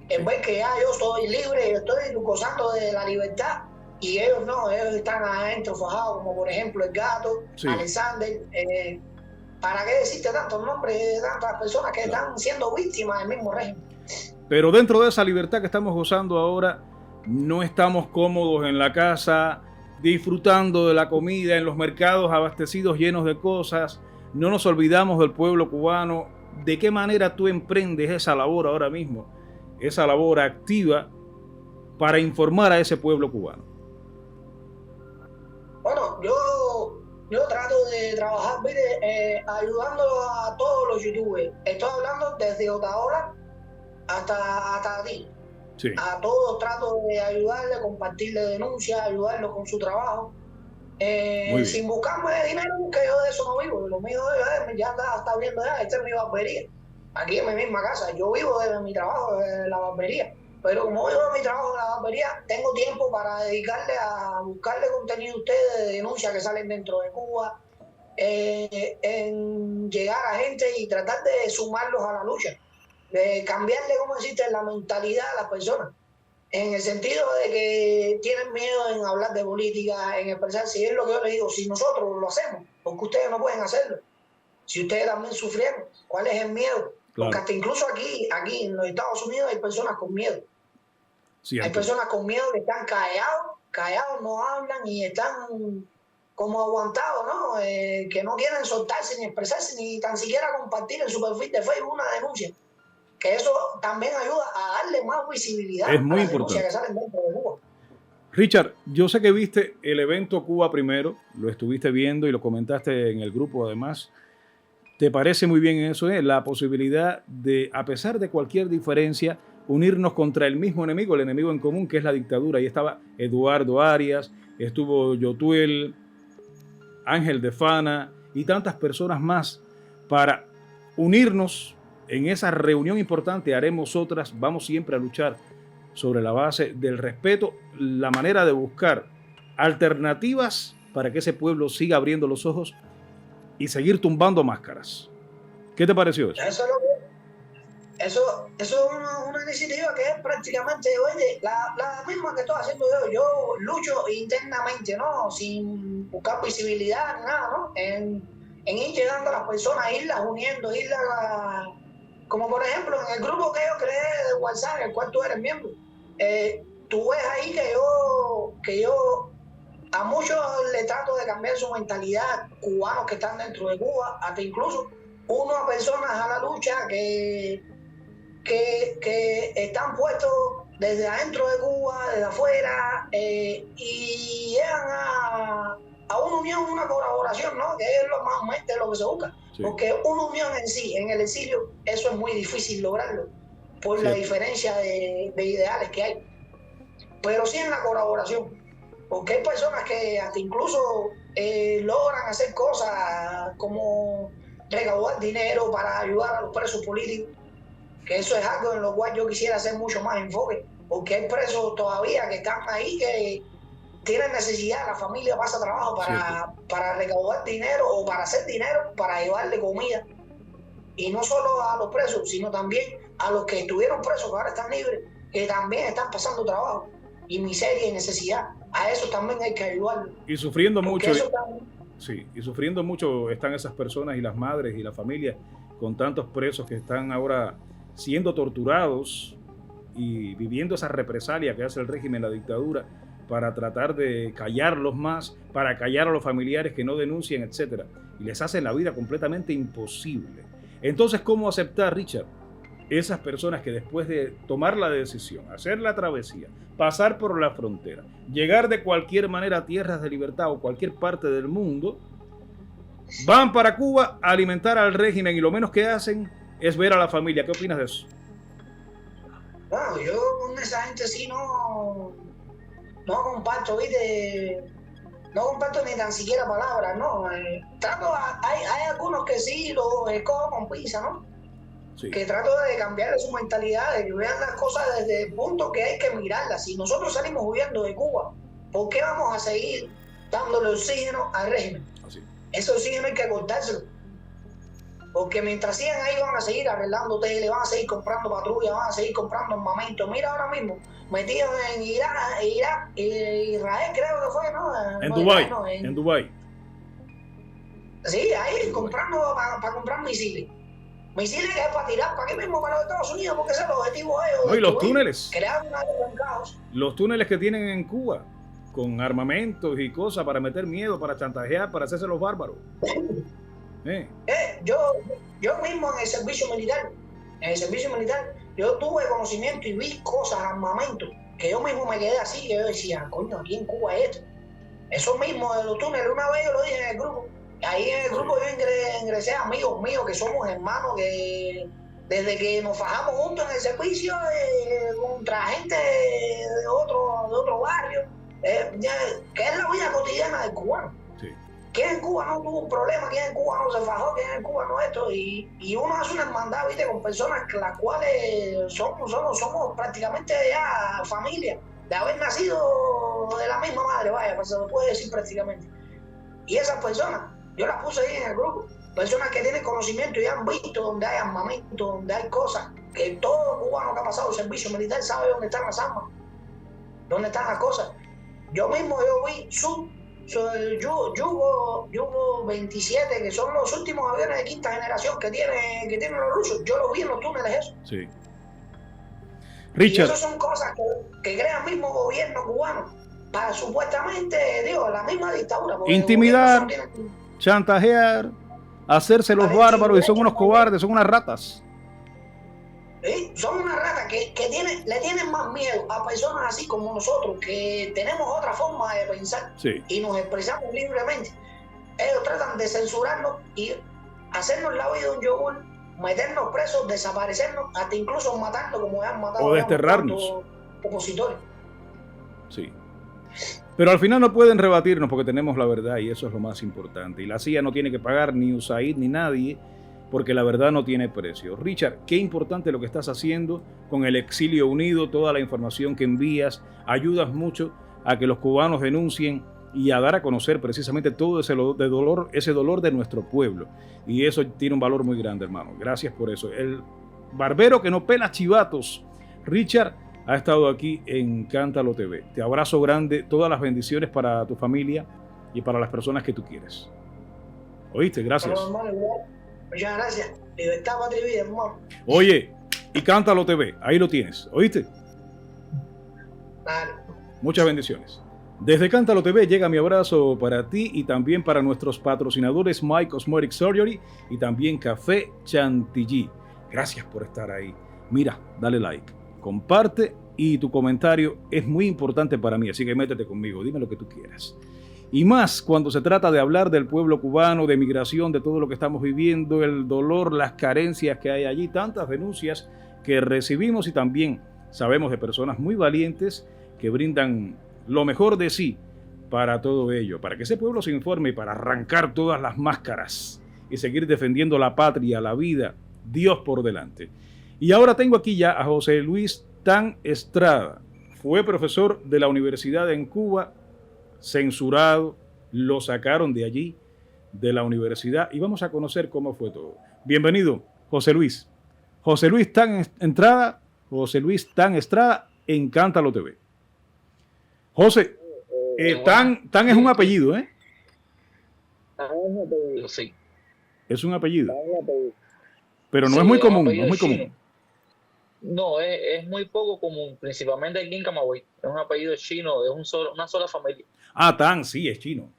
C: en ver que ya yo soy libre, yo estoy gozando de la libertad y ellos no, ellos están adentro fajados, como por ejemplo el Gato, sí. Alexander. ¿Para qué decirte tantos nombres de tantas personas que están siendo víctimas del mismo régimen?
A: Pero dentro de esa libertad que estamos gozando ahora, no estamos cómodos en la casa, disfrutando de la comida, en los mercados abastecidos, llenos de cosas. No nos olvidamos del pueblo cubano. ¿De qué manera tú emprendes esa labor ahora mismo? Esa labor activa para informar a ese pueblo cubano.
C: Bueno, yo trato de trabajar, ayudando a todos los youtubers. Estoy hablando desde Otaola hasta ti. Sí. A todos trato de ayudarle, compartirle denuncias, ayudarlos con su trabajo. Sin buscarme dinero, que yo de eso no vivo. Lo mío ya está viendo ya, esta es mi barbería. Aquí en mi misma casa. Yo vivo de mi trabajo, de la barbería. Pero como vivo de mi trabajo en la barbería, tengo tiempo para dedicarle a buscarle contenido a ustedes de denuncias que salen dentro de Cuba, en llegar a gente y tratar de sumarlos a la lucha, de cambiarle, como deciste, la mentalidad a las personas, en el sentido de que tienen miedo en hablar de política, en expresarse. Y es lo que yo les digo, si nosotros lo hacemos, porque ustedes no pueden hacerlo, si ustedes también sufrieron, ¿cuál es el miedo? Claro. Porque hasta incluso aquí en los Estados Unidos hay personas con miedo. Sí, hay personas con miedo que están callados, no hablan y están como aguantados, ¿no? Que no quieren soltarse ni expresarse ni tan siquiera compartir en su perfil de Facebook una denuncia. Que eso también ayuda a darle más visibilidad
A: es muy
C: a las
A: importante.
C: Denuncias que salen dentro de Cuba.
A: Richard, yo sé que viste el evento Cuba Primero, lo estuviste viendo y lo comentaste en el grupo además. ¿Te parece muy bien eso? La posibilidad de, a pesar de cualquier diferencia, unirnos contra el mismo enemigo, el enemigo en común, que es la dictadura. Ahí estaba Eduardo Arias, estuvo Yotuel, Ángel de Fana y tantas personas más para unirnos en esa reunión importante. Haremos otras, vamos siempre a luchar sobre la base del respeto, la manera de buscar alternativas para que ese pueblo siga abriendo los ojos y seguir tumbando máscaras. ¿Qué te pareció eso?
C: Eso es una iniciativa que es prácticamente, oye, la misma que estoy haciendo yo. Yo lucho internamente, ¿no? Sin buscar visibilidad ni nada, ¿no? En ir llegando a las personas, irlas uniendo, como por ejemplo en el grupo que yo creé de WhatsApp, en el cual tú eres miembro. Tú ves ahí que yo a muchos le trato de cambiar su mentalidad, cubanos que están dentro de Cuba, hasta incluso uno a personas a la lucha que están puestos desde adentro de Cuba, desde afuera, y llegan a una unión, una colaboración, ¿no? Que es lo más lo que se busca. Sí. Porque una unión en sí, en el exilio, eso es muy difícil lograrlo, por la diferencia de ideales que hay. Pero sí en la colaboración. Porque hay personas que hasta incluso logran hacer cosas como recaudar dinero para ayudar a los presos políticos, que eso es algo en lo cual yo quisiera hacer mucho más enfoque, porque hay presos todavía que están ahí que tienen necesidad, la familia pasa trabajo para recaudar dinero o para hacer dinero, para llevarle comida. Y no solo a los presos, sino también a los que estuvieron presos, que ahora están libres, que también están pasando trabajo y miseria y necesidad. A eso también hay que ayudarlos.
A: Y sufriendo mucho. Sí, y sufriendo mucho están esas personas y las madres y las familias con tantos presos que están ahora siendo torturados y viviendo esa represalia que hace el régimen, la dictadura, para tratar de callarlos más, para callar a los familiares que no denuncian, etcétera. Y les hacen la vida completamente imposible. Entonces, ¿cómo aceptar, Richard, esas personas que después de tomar la decisión, hacer la travesía, pasar por la frontera, llegar de cualquier manera a tierras de libertad o cualquier parte del mundo, van para Cuba a alimentar al régimen y lo menos que hacen es ver a la familia? ¿Qué opinas de eso?
C: Bueno, yo con esa gente sí no comparto, ¿viste? No comparto ni tan siquiera palabras, ¿no? Hay algunos que sí los escojo con pinza, ¿no? Sí. Que trato de cambiar su mentalidad, de que vean las cosas desde el punto que hay que mirarlas. Si nosotros salimos huyendo de Cuba, ¿por qué vamos a seguir dándole oxígeno al régimen? Así. Ese oxígeno hay que cortárselo. Porque mientras sigan ahí van a seguir arreglando tele, van a seguir comprando patrullas, van a seguir comprando armamento. Mira ahora mismo, metidos en Irak, Israel creo que fue, ¿no?
A: En Dubái, en Dubái.
C: Sí, ahí comprando para comprar misiles. Misiles que es para tirar para aquí mismo, para los Estados Unidos, porque ese es el objetivo de ellos.
A: No, y los túneles.
C: Crear una guerra en caos.
A: Los túneles que tienen en Cuba, con armamentos y cosas para meter miedo, para chantajear, para hacerse los bárbaros.
C: Yo mismo en el servicio militar, yo tuve conocimiento y vi cosas, armamentos, que yo mismo me quedé así, que yo decía, coño, aquí en Cuba es esto. Eso mismo de los túneles, una vez yo lo dije en el grupo. Ahí en el grupo yo ingresé a amigos míos que somos hermanos, que desde que nos fajamos juntos en el servicio contra gente de otro barrio, que es la vida cotidiana del cubano. Sí. ¿Quién en Cuba no tuvo un problema? ¿Quién en Cuba no se fajó? ¿Quién en Cuba no esto? Y uno hace una hermandad, ¿viste? Con personas las cuales somos prácticamente ya familia, de haber nacido de la misma madre, vaya, pues se lo puede decir prácticamente. Y esas personas, yo las puse ahí en el grupo, personas que tienen conocimiento y han visto donde hay armamento, donde hay cosas, que todo cubano que ha pasado el servicio militar sabe dónde están las armas, dónde están las cosas. Yo mismo vi Yugo 27, que son los últimos aviones de quinta generación que tienen los rusos. Yo los vi en los túneles eso.
A: Sí.
C: Richard. Y eso son cosas que crea el mismo gobierno cubano para supuestamente, la misma dictadura.
A: Intimidar, chantajear, hacerse los bárbaros, y son unos cobardes, son unas ratas.
C: ¿Sí? Son unas ratas que le tienen más miedo a personas así como nosotros, que tenemos otra forma de pensar, sí, y nos expresamos libremente. Ellos tratan de censurarnos y hacernos la vida un yogur, meternos presos, desaparecernos, hasta incluso matarnos como han matado
A: o desterrarnos
C: opositores.
A: Sí. Pero al final no pueden rebatirnos porque tenemos la verdad, y eso es lo más importante. Y la CIA no tiene que pagar ni USAID ni nadie, porque la verdad no tiene precio. Richard, qué importante lo que estás haciendo con el Exilio Unido, toda la información que envías, ayudas mucho a que los cubanos denuncien y a dar a conocer precisamente todo ese dolor de nuestro pueblo. Y eso tiene un valor muy grande, hermano. Gracias por eso. El barbero que no pela chivatos, Richard, ha estado aquí en Cántalo TV. Te abrazo grande, todas las bendiciones para tu familia y para las personas que tú quieres. ¿Oíste? Gracias.
C: Muchas gracias. Libertad, patria y vida, hermano.
A: Oye, y Cántalo TV, ahí lo tienes. ¿Oíste?
C: Vale.
A: Muchas bendiciones. Desde Cántalo TV llega mi abrazo para ti y también para nuestros patrocinadores My Cosmetic Surgery y también Café Chantilly. Gracias por estar ahí. Mira, dale like, comparte y tu comentario es muy importante para mí, así que métete conmigo, dime lo que tú quieras. Y más cuando se trata de hablar del pueblo cubano, de migración, de todo lo que estamos viviendo, el dolor, las carencias que hay allí, tantas denuncias que recibimos y también sabemos de personas muy valientes que brindan lo mejor de sí para todo ello, para que ese pueblo se informe y para arrancar todas las máscaras y seguir defendiendo la patria, la vida, Dios por delante. Y ahora tengo aquí ya a José Luis Tan Estrada. Fue profesor de la universidad en Cuba, censurado, lo sacaron de allí, de la universidad, y vamos a conocer cómo fue todo. Bienvenido, José Luis. José Luis Tan Estrada, en Cántalo TV. José, Tan es un apellido, ¿eh?
D: Sí.
A: Es un apellido. Pero no es muy común, no es muy común.
D: No, es muy poco común, principalmente aquí en Camagüey. Es un apellido chino, es una sola familia.
A: Ah, Tan, sí, es chino.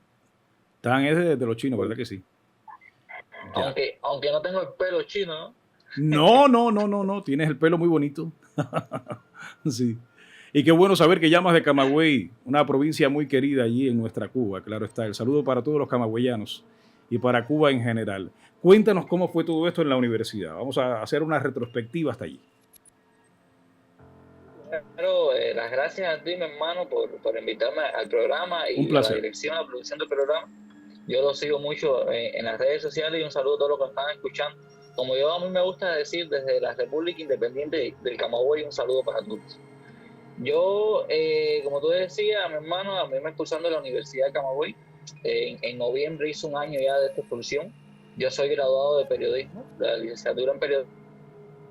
A: Tan es de los chinos, ¿verdad que sí?
D: Aunque no tengo el pelo chino, ¿no?
A: No, tienes el pelo muy bonito. Sí. Y qué bueno saber que llamas de Camagüey, una provincia muy querida allí en nuestra Cuba, claro está. El saludo para todos los camagüeyanos y para Cuba en general. Cuéntanos cómo fue todo esto en la universidad. Vamos a hacer una retrospectiva hasta allí.
D: Primero, las gracias a ti, mi hermano, por invitarme al programa y a la dirección, a la producción del programa. Yo lo sigo mucho en las redes sociales y un saludo a todos los que están escuchando. Como a mí me gusta decir, desde la República Independiente del Camagüey, un saludo para todos. Yo, como tú decías, mi hermano, a mí me expulsaron de la Universidad de Camagüey. En noviembre hizo un año ya de esta expulsión. Yo soy graduado de periodismo, de la licenciatura en periodismo,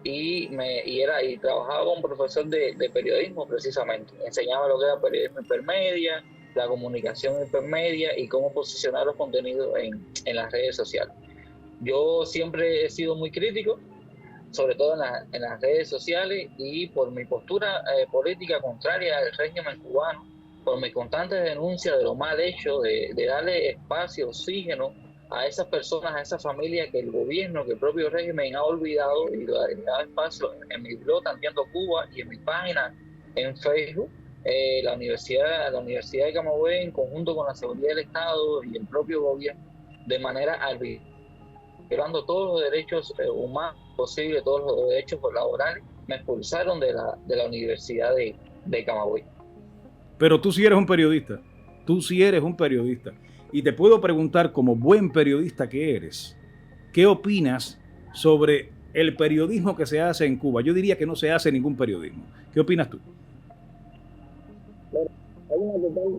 D: y trabajaba como profesor de periodismo precisamente. Enseñaba lo que era periodismo intermedia, la comunicación intermedia y cómo posicionar los contenidos en las redes sociales. Yo siempre he sido muy crítico, sobre todo en las redes sociales, y por mi postura política contraria al régimen cubano, por mis constantes denuncias de lo mal hecho, de darle espacio, oxígeno a esas personas, a esas familias que el gobierno, que el propio régimen ha olvidado, y le da espacio en mi blog Tanteando Cuba y en mi página en Facebook. La Universidad de Camagüey, en conjunto con la Seguridad del Estado y el propio gobierno, de manera arbitraria, violando todos los derechos humanos posibles, todos los derechos laborales, me expulsaron de la Universidad de Camagüey.
A: Pero tú sí eres un periodista, y te puedo preguntar, como buen periodista que eres, ¿qué opinas sobre el periodismo que se hace en Cuba? Yo diría que no se hace ningún periodismo. ¿Qué opinas tú?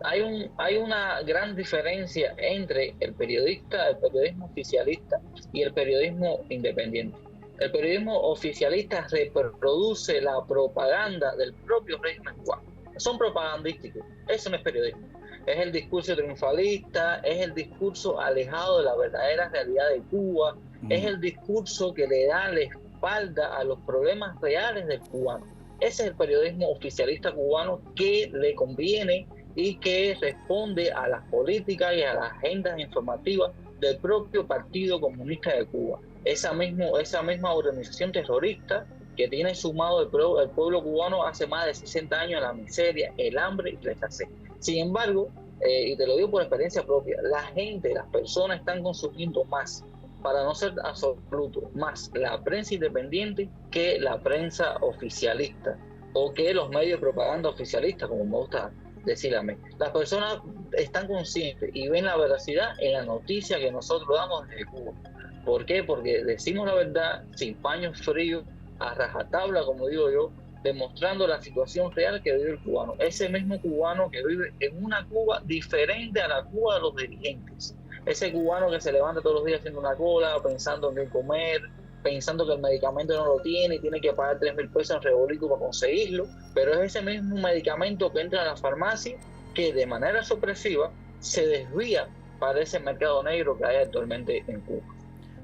D: Hay una gran diferencia entre el periodismo oficialista y el periodismo independiente. El periodismo oficialista reproduce la propaganda del propio régimen cubano. Son propagandísticos, eso no es periodismo. Es el discurso triunfalista, es el discurso alejado de la verdadera realidad de Cuba, es el discurso que le da la espalda a los problemas reales del cubano. Ese es el periodismo oficialista cubano que le conviene y que responde a las políticas y a las agendas informativas del propio Partido Comunista de Cuba. Esa misma organización terrorista que tiene sumado el pueblo cubano hace más de 60 años a la miseria, el hambre y la escasez. Sin embargo, y te lo digo por experiencia propia, las personas están consumiendo más, para no ser absoluto, más la prensa independiente que la prensa oficialista o que los medios de propaganda oficialistas, como me gusta decir a mí. Las personas están conscientes y ven la veracidad en la noticia que nosotros damos desde Cuba. ¿Por qué? Porque decimos la verdad sin paños fríos, a rajatabla, como digo yo, demostrando la situación real que vive el cubano. Ese mismo cubano que vive en una Cuba diferente a la Cuba de los dirigentes. Ese cubano que se levanta todos los días haciendo una cola, pensando en qué comer, pensando que el medicamento no lo tiene y tiene que pagar 3,000 pesos en Rebolico para conseguirlo, pero es ese mismo medicamento que entra a la farmacia que de manera sorpresiva se desvía para ese mercado negro que hay actualmente en Cuba.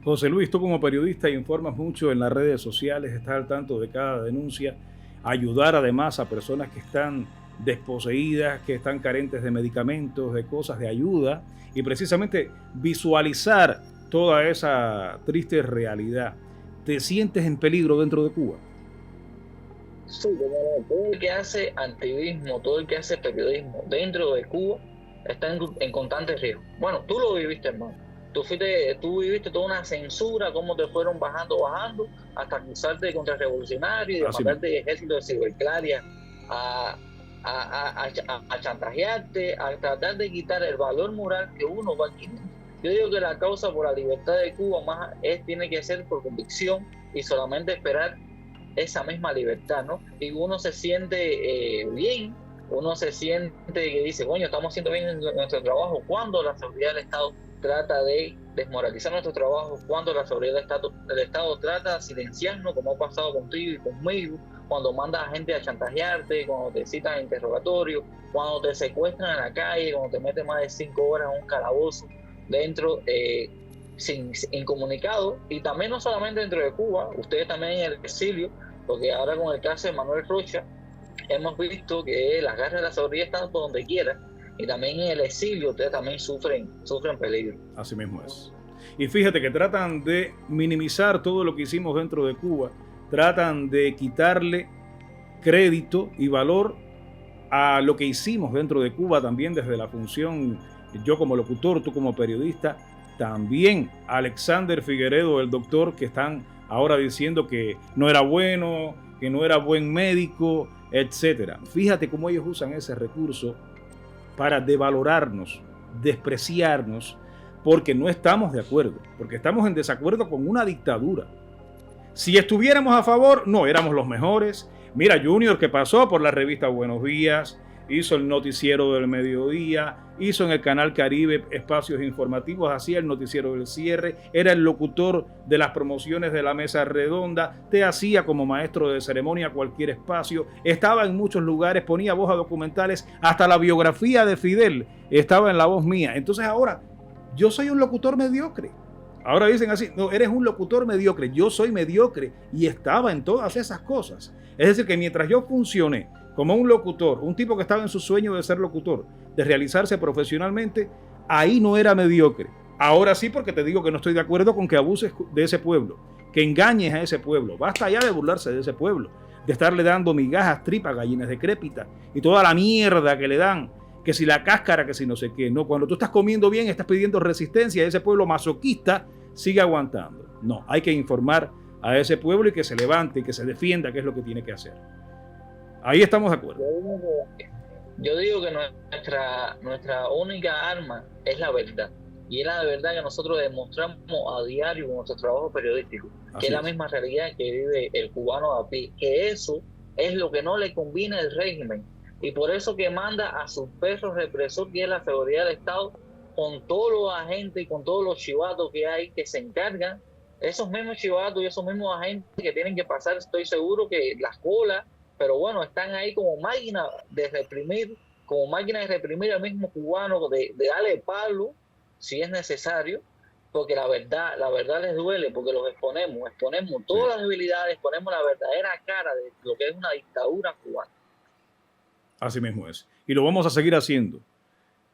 A: José Luis, tú como periodista informas mucho en las redes sociales, estás al tanto de cada denuncia, ayudar además a personas que están desposeídas, que están carentes de medicamentos, de cosas de ayuda, y precisamente visualizar toda esa triste realidad. ¿Te sientes en peligro dentro de Cuba?
D: Sí, todo el que hace activismo, todo el que hace periodismo dentro de Cuba está en constante riesgo. Bueno, tú lo viviste, hermano. Tú viviste toda una censura, cómo te fueron bajando, hasta acusarte de contrarrevolucionario y de matarte de ejército de ciberclaria a a chantajearte, a tratar de quitar el valor moral que uno va adquiriendo. Yo digo que la causa por la libertad de Cuba tiene que ser por convicción y solamente esperar esa misma libertad, ¿no? Y uno se siente bien, uno se siente que dice, coño, estamos haciendo bien nuestro trabajo. Cuando la seguridad del Estado trata de desmoralizar nuestro trabajo, cuando la seguridad del Estado trata de silenciarnos, como ha pasado contigo y conmigo, cuando manda a gente a chantajearte, cuando te citan en interrogatorio, cuando te secuestran en la calle, cuando te meten más de 5 horas en un calabozo dentro, incomunicado, y también no solamente dentro de Cuba, ustedes también en el exilio, porque ahora con el caso de Manuel Rocha hemos visto que las garras de la seguridad están por donde quiera, y también en el exilio ustedes también sufren peligro.
A: Así mismo es. Y fíjate que tratan de minimizar todo lo que hicimos dentro de Cuba, tratan de quitarle crédito y valor a lo que hicimos dentro de Cuba también desde la función, yo como locutor, tú como periodista, también Alexander Figueredo, el doctor, que están ahora diciendo que no era bueno, que no era buen médico, etcétera. Fíjate cómo ellos usan ese recurso para devalorarnos, despreciarnos, porque no estamos de acuerdo, porque estamos en desacuerdo con una dictadura. Si estuviéramos a favor, no, éramos los mejores. Mira, Junior, que pasó por la revista Buenos Días, hizo el noticiero del mediodía, hizo en el Canal Caribe espacios informativos, hacía el noticiero del cierre, era el locutor de las promociones de la mesa redonda, te hacía como maestro de ceremonia cualquier espacio, estaba en muchos lugares, ponía voz a documentales, hasta la biografía de Fidel estaba en la voz mía. Entonces ahora, yo soy un locutor mediocre. Ahora dicen así, no, eres un locutor mediocre. Yo soy mediocre y estaba en todas esas cosas. Es decir, que mientras yo funcioné como un locutor, un tipo que estaba en su sueño de ser locutor, de realizarse profesionalmente, ahí no era mediocre. Ahora sí, porque te digo que no estoy de acuerdo con que abuses de ese pueblo, que engañes a ese pueblo. Basta ya de burlarse de ese pueblo, de estarle dando migajas, tripas, gallinas decrépitas y toda la mierda que le dan, que si la cáscara, que si no sé qué. No, cuando tú estás comiendo bien, estás pidiendo resistencia, ese pueblo masoquista sigue aguantando. No, hay que informar a ese pueblo y que se levante y que se defienda, que es lo que tiene que hacer. Ahí estamos de acuerdo.
D: Yo digo que nuestra única arma es la verdad. Y es la verdad que nosotros demostramos a diario con nuestro trabajo periodístico, que es la misma realidad que vive el cubano a pie, que eso es lo que no le conviene al régimen. Y por eso que manda a su perro represor, que es la seguridad del Estado, con todos los agentes y con todos los chivatos que hay que se encargan, esos mismos chivatos y esos mismos agentes que tienen que pasar, estoy seguro que las colas, pero bueno, están ahí como máquina de reprimir, al mismo cubano, de darle palo si es necesario, porque la verdad les duele, porque los exponemos todas las debilidades, exponemos la verdadera cara de lo que es una dictadura cubana.
A: Así mismo es. Y lo vamos a seguir haciendo.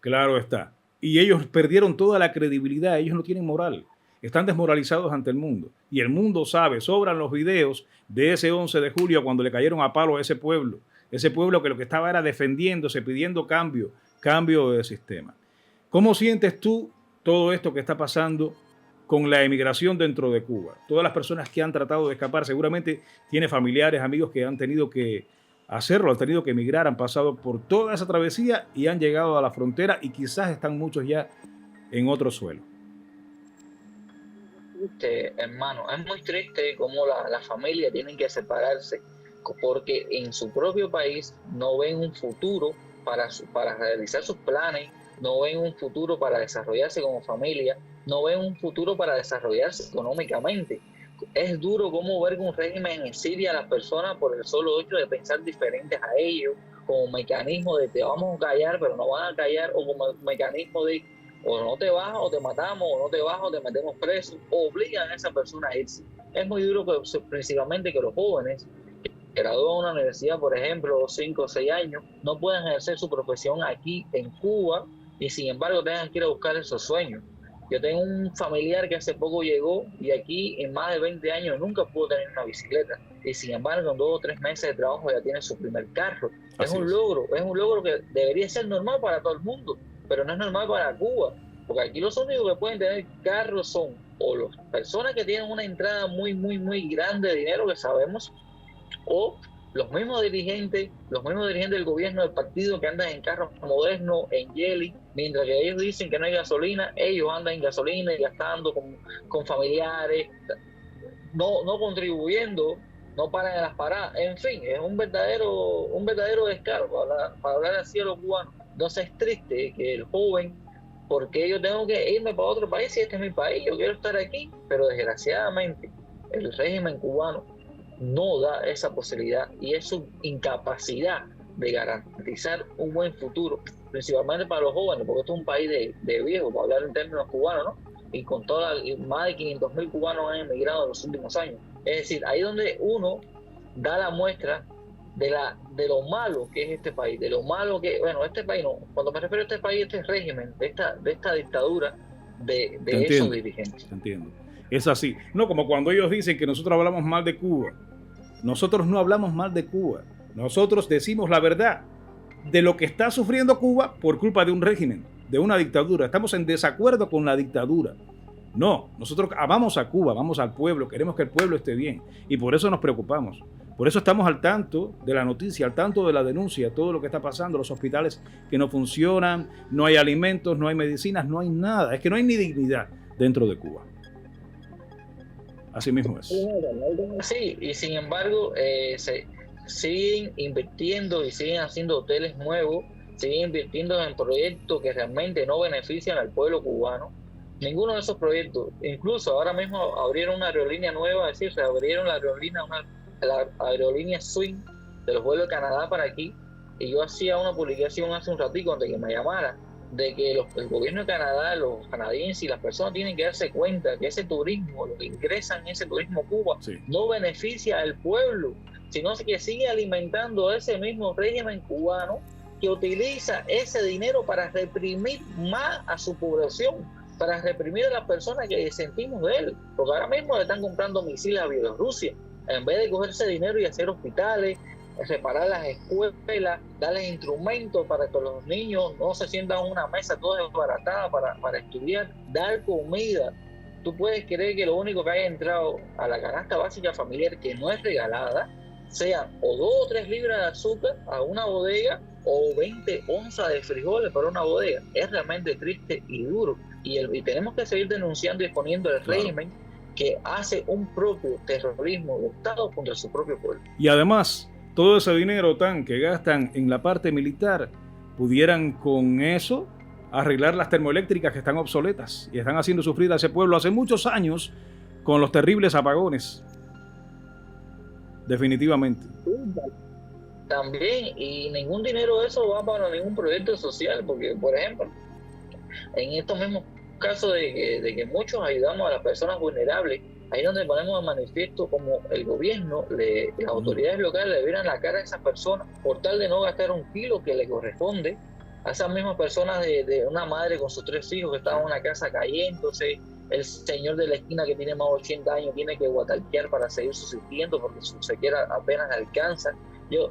A: Claro está. Y ellos perdieron toda la credibilidad. Ellos no tienen moral. Están desmoralizados ante el mundo. Y el mundo sabe, sobran los videos de ese 11 de julio cuando le cayeron a palo a ese pueblo. Ese pueblo que lo que estaba era defendiéndose, pidiendo cambio de sistema. ¿Cómo sientes tú todo esto que está pasando con la emigración dentro de Cuba? Todas las personas que han tratado de escapar, seguramente tiene familiares, amigos que han tenido que hacerlo, han tenido que emigrar, han pasado por toda esa travesía y han llegado a la frontera y quizás están muchos ya en otro suelo.
D: Hermano, es muy triste cómo la familia tienen que separarse porque en su propio país no ven un futuro para realizar sus planes, no ven un futuro para desarrollarse como familia, no ven un futuro para desarrollarse económicamente. Es duro cómo ver que un régimen exilia a las personas por el solo hecho de pensar diferentes a ellos, como mecanismo de te vamos a callar, pero no van a callar, o como mecanismo de o no te vas o te matamos, o no te vas o te metemos preso, o obligan a esa persona a irse. Es muy duro que, principalmente que los jóvenes que gradúan una universidad, por ejemplo, 5 o 6 años, no puedan ejercer su profesión aquí en Cuba y sin embargo tengan que ir a buscar esos sueños. Yo tengo un familiar que hace poco llegó y aquí en más de 20 años nunca pudo tener una bicicleta y sin embargo en 2 o 3 meses de trabajo ya tiene su primer carro. Es un logro que debería ser normal para todo el mundo, pero no es normal para Cuba, porque aquí los únicos que pueden tener carros son o las personas que tienen una entrada muy grande de dinero que sabemos, o los mismos dirigentes del gobierno del partido que andan en carros modernos, en Yeli, mientras que ellos dicen que no hay gasolina, ellos andan en gasolina y gastando con familiares, no contribuyendo, no paran en las paradas. En fin, es un verdadero descaro para hablar así a los cubanos. Entonces es triste que el joven, porque yo tengo que irme para otro país y este es mi país, yo quiero estar aquí, pero desgraciadamente el régimen cubano no da esa posibilidad y es su incapacidad de garantizar un buen futuro, principalmente para los jóvenes, porque esto es un país de viejos, para hablar en términos cubanos, ¿no? Y con más de 500.000 cubanos han emigrado en los últimos años. Es decir, ahí donde uno da la muestra de lo malo que es este país, de lo malo que, bueno, este país no, cuando me refiero a este país, este régimen, de esta dictadura de esos dirigentes.
A: Entiendo. Es así. No, como cuando ellos dicen que nosotros hablamos mal de Cuba. Nosotros no hablamos mal de Cuba. Nosotros decimos la verdad de lo que está sufriendo Cuba por culpa de un régimen, de una dictadura. Estamos en desacuerdo con la dictadura. No, nosotros amamos a Cuba, amamos al pueblo, queremos que el pueblo esté bien y por eso nos preocupamos. Por eso estamos al tanto de la noticia, al tanto de la denuncia, todo lo que está pasando, los hospitales que no funcionan, no hay alimentos, no hay medicinas, no hay nada. Es que no hay ni dignidad dentro de Cuba. Así mismo es.
D: Sí, y sin embargo se siguen invirtiendo y siguen haciendo hoteles nuevos, siguen invirtiendo en proyectos que realmente no benefician al pueblo cubano. Ninguno de esos proyectos, incluso ahora mismo abrieron una aerolínea nueva, es decir, se abrieron la aerolínea Swing de los vuelos de Canadá para aquí, y yo hacía una publicación hace un ratito antes de que me llamara, de que el gobierno de Canadá, los canadienses y las personas tienen que darse cuenta que ese turismo, lo que ingresan en ese turismo Cuba,
A: sí,
D: no beneficia al pueblo, sino que sigue alimentando a ese mismo régimen cubano que utiliza ese dinero para reprimir más a su población, para reprimir a las personas que sentimos de él, porque ahora mismo le están comprando misiles a Bielorrusia, en vez de coger ese dinero y hacer hospitales, reparar las escuelas, darles instrumentos para que los niños no se sientan en una mesa toda desbaratada para estudiar, dar comida. Tú puedes creer que lo único que haya entrado a la canasta básica familiar, que no es regalada, sean o 2 o 3 libras de azúcar a una bodega o 20 onzas de frijoles para una bodega. Es realmente triste y duro. Y tenemos que seguir denunciando y exponiendo el régimen que hace un propio terrorismo de Estado contra su propio pueblo.
A: Y además, todo ese dinero que gastan en la parte militar, pudieran con eso arreglar las termoeléctricas que están obsoletas y están haciendo sufrir a ese pueblo hace muchos años con los terribles apagones. Definitivamente.
D: También, y ningún dinero de eso va para ningún proyecto social, porque, por ejemplo, en estos mismos casos de que muchos ayudamos a las personas vulnerables, ahí donde ponemos de manifiesto como el gobierno, las autoridades locales le vieran la cara a esas personas por tal de no gastar un kilo que le corresponde a esas mismas personas de una madre con sus 3 hijos que estaban en una casa cayéndose, el señor de la esquina que tiene más de 80 años tiene que guatalquear para seguir subsistiendo porque su sequía apenas alcanza.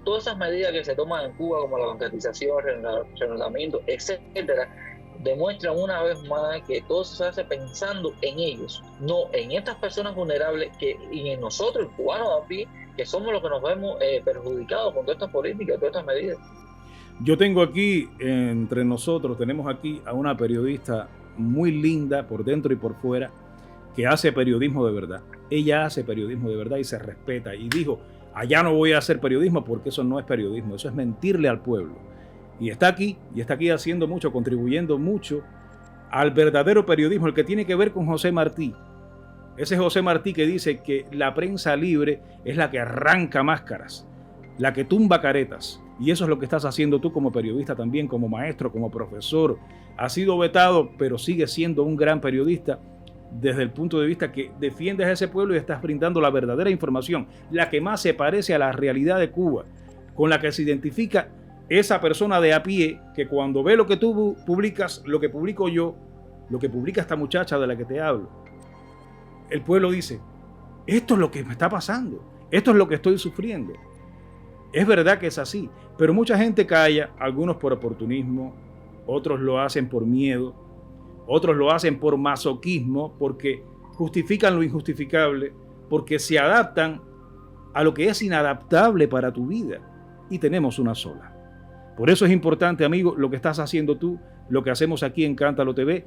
D: Todas esas medidas que se toman en Cuba, como la bancarización, rearrendamiento, etcétera, demuestran una vez más que todo se hace pensando en ellos, no en estas personas vulnerables y en nosotros, el cubano de a pie, que somos los que nos vemos perjudicados con todas estas políticas, todas estas medidas.
A: Yo tengo aquí, entre nosotros, tenemos aquí a una periodista muy linda por dentro y por fuera, que hace periodismo de verdad. Ella hace periodismo de verdad y se respeta. Y dijo, allá no voy a hacer periodismo porque eso no es periodismo, eso es mentirle al pueblo. Y está aquí haciendo mucho, contribuyendo mucho al verdadero periodismo, el que tiene que ver con José Martí. Ese José Martí que dice que la prensa libre es la que arranca máscaras, la que tumba caretas. Y eso es lo que estás haciendo tú como periodista también, como maestro, como profesor. Has sido vetado, pero sigues siendo un gran periodista desde el punto de vista que defiendes a ese pueblo y estás brindando la verdadera información, la que más se parece a la realidad de Cuba, con la que se identifica esa persona de a pie que cuando ve lo que tú publicas, lo que publico yo, lo que publica esta muchacha de la que te hablo, el pueblo dice, esto es lo que me está pasando, esto es lo que estoy sufriendo. Es verdad que es así, pero mucha gente calla, algunos por oportunismo, otros lo hacen por miedo, otros lo hacen por masoquismo, porque justifican lo injustificable, porque se adaptan a lo que es inadaptable para tu vida. Y tenemos una sola. Por eso es importante, amigo, lo que estás haciendo tú, lo que hacemos aquí en Cántalo TV.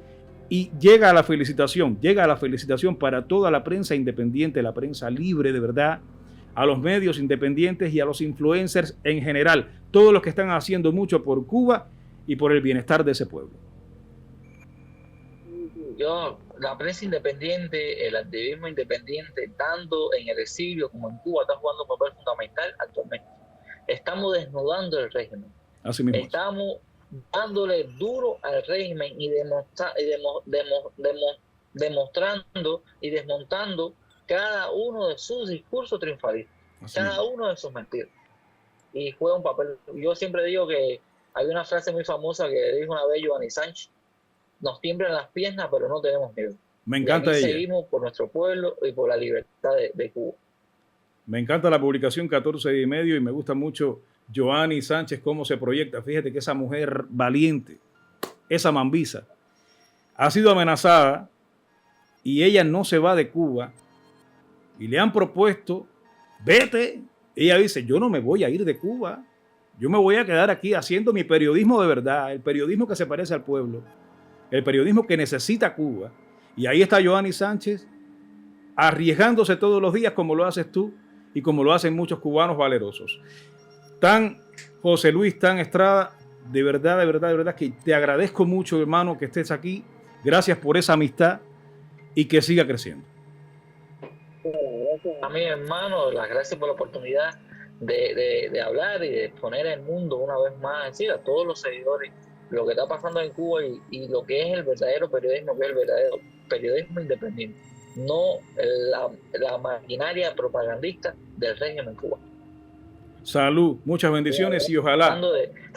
A: Y llega a la felicitación para toda la prensa independiente, la prensa libre de verdad, a los medios independientes y a los influencers en general, todos los que están haciendo mucho por Cuba y por el bienestar de ese pueblo.
D: La prensa independiente, el activismo independiente, tanto en el exilio como en Cuba, está jugando un papel fundamental actualmente. Estamos desnudando el régimen.
A: Así mismo.
D: Estamos dándole duro al régimen y demostrando y desmontando cada uno de sus discursos triunfalistas, cada uno de sus mentiras. Y juega un papel. Yo siempre digo que hay una frase muy famosa que dijo una vez Giovanni Sánchez: nos tiemblan las piernas, pero no tenemos miedo.
A: Me encanta ella.
D: Seguimos por nuestro pueblo y por la libertad de Cuba.
A: Me encanta la publicación 14 y medio y me gusta mucho Giovanni Sánchez cómo se proyecta. Fíjate que esa mujer valiente, esa mambisa, ha sido amenazada y ella no se va de Cuba y le han propuesto, vete. Ella dice, yo no me voy a ir de Cuba, yo me voy a quedar aquí haciendo mi periodismo de verdad, el periodismo que se parece al pueblo, el periodismo que necesita Cuba. Y ahí está Giovanni Sánchez arriesgándose todos los días como lo haces tú y como lo hacen muchos cubanos valerosos. Tan José Luis, tan Estrada, de verdad que te agradezco mucho, hermano, que estés aquí. Gracias por esa amistad y que siga creciendo.
D: A mi hermano, las gracias por la oportunidad de hablar y de poner el mundo una vez más, es decir, a todos los seguidores, lo que está pasando en Cuba y lo que es el verdadero periodismo, que es el verdadero periodismo independiente, no la maquinaria propagandista del régimen en Cuba.
A: Salud, muchas bendiciones y ojalá.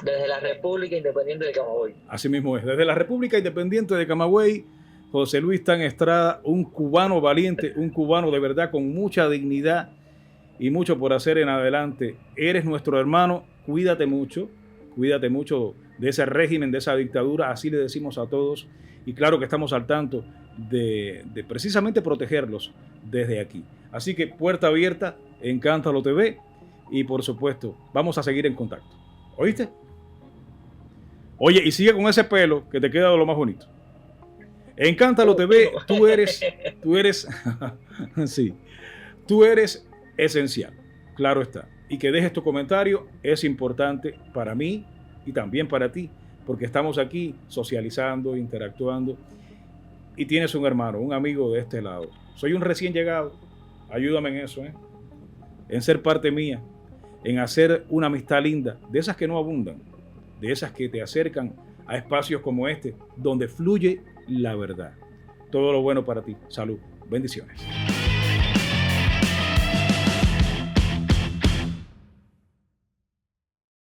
D: Desde la República Independiente de Camagüey.
A: Así mismo es, desde la República Independiente de Camagüey, José Luis Tan Estrada, un cubano valiente, un cubano de verdad con mucha dignidad y mucho por hacer en adelante. Eres nuestro hermano, cuídate mucho de ese régimen, de esa dictadura, así le decimos a todos. Y claro que estamos al tanto de precisamente protegerlos desde aquí. Así que puerta abierta en Cántalo TV y por supuesto vamos a seguir en contacto. ¿Oíste? Oye, y sigue con ese pelo que te queda de lo más bonito. En Cántalo TV, tú eres, sí, tú eres esencial, claro está. Y que dejes tu comentario es importante para mí y también para ti, porque estamos aquí socializando, interactuando y tienes un hermano, un amigo de este lado. Soy un recién llegado, ayúdame en eso, en ser parte mía, en hacer una amistad linda, de esas que no abundan, de esas que te acercan a espacios como este, donde fluye la verdad. Todo lo bueno para ti. Salud. Bendiciones.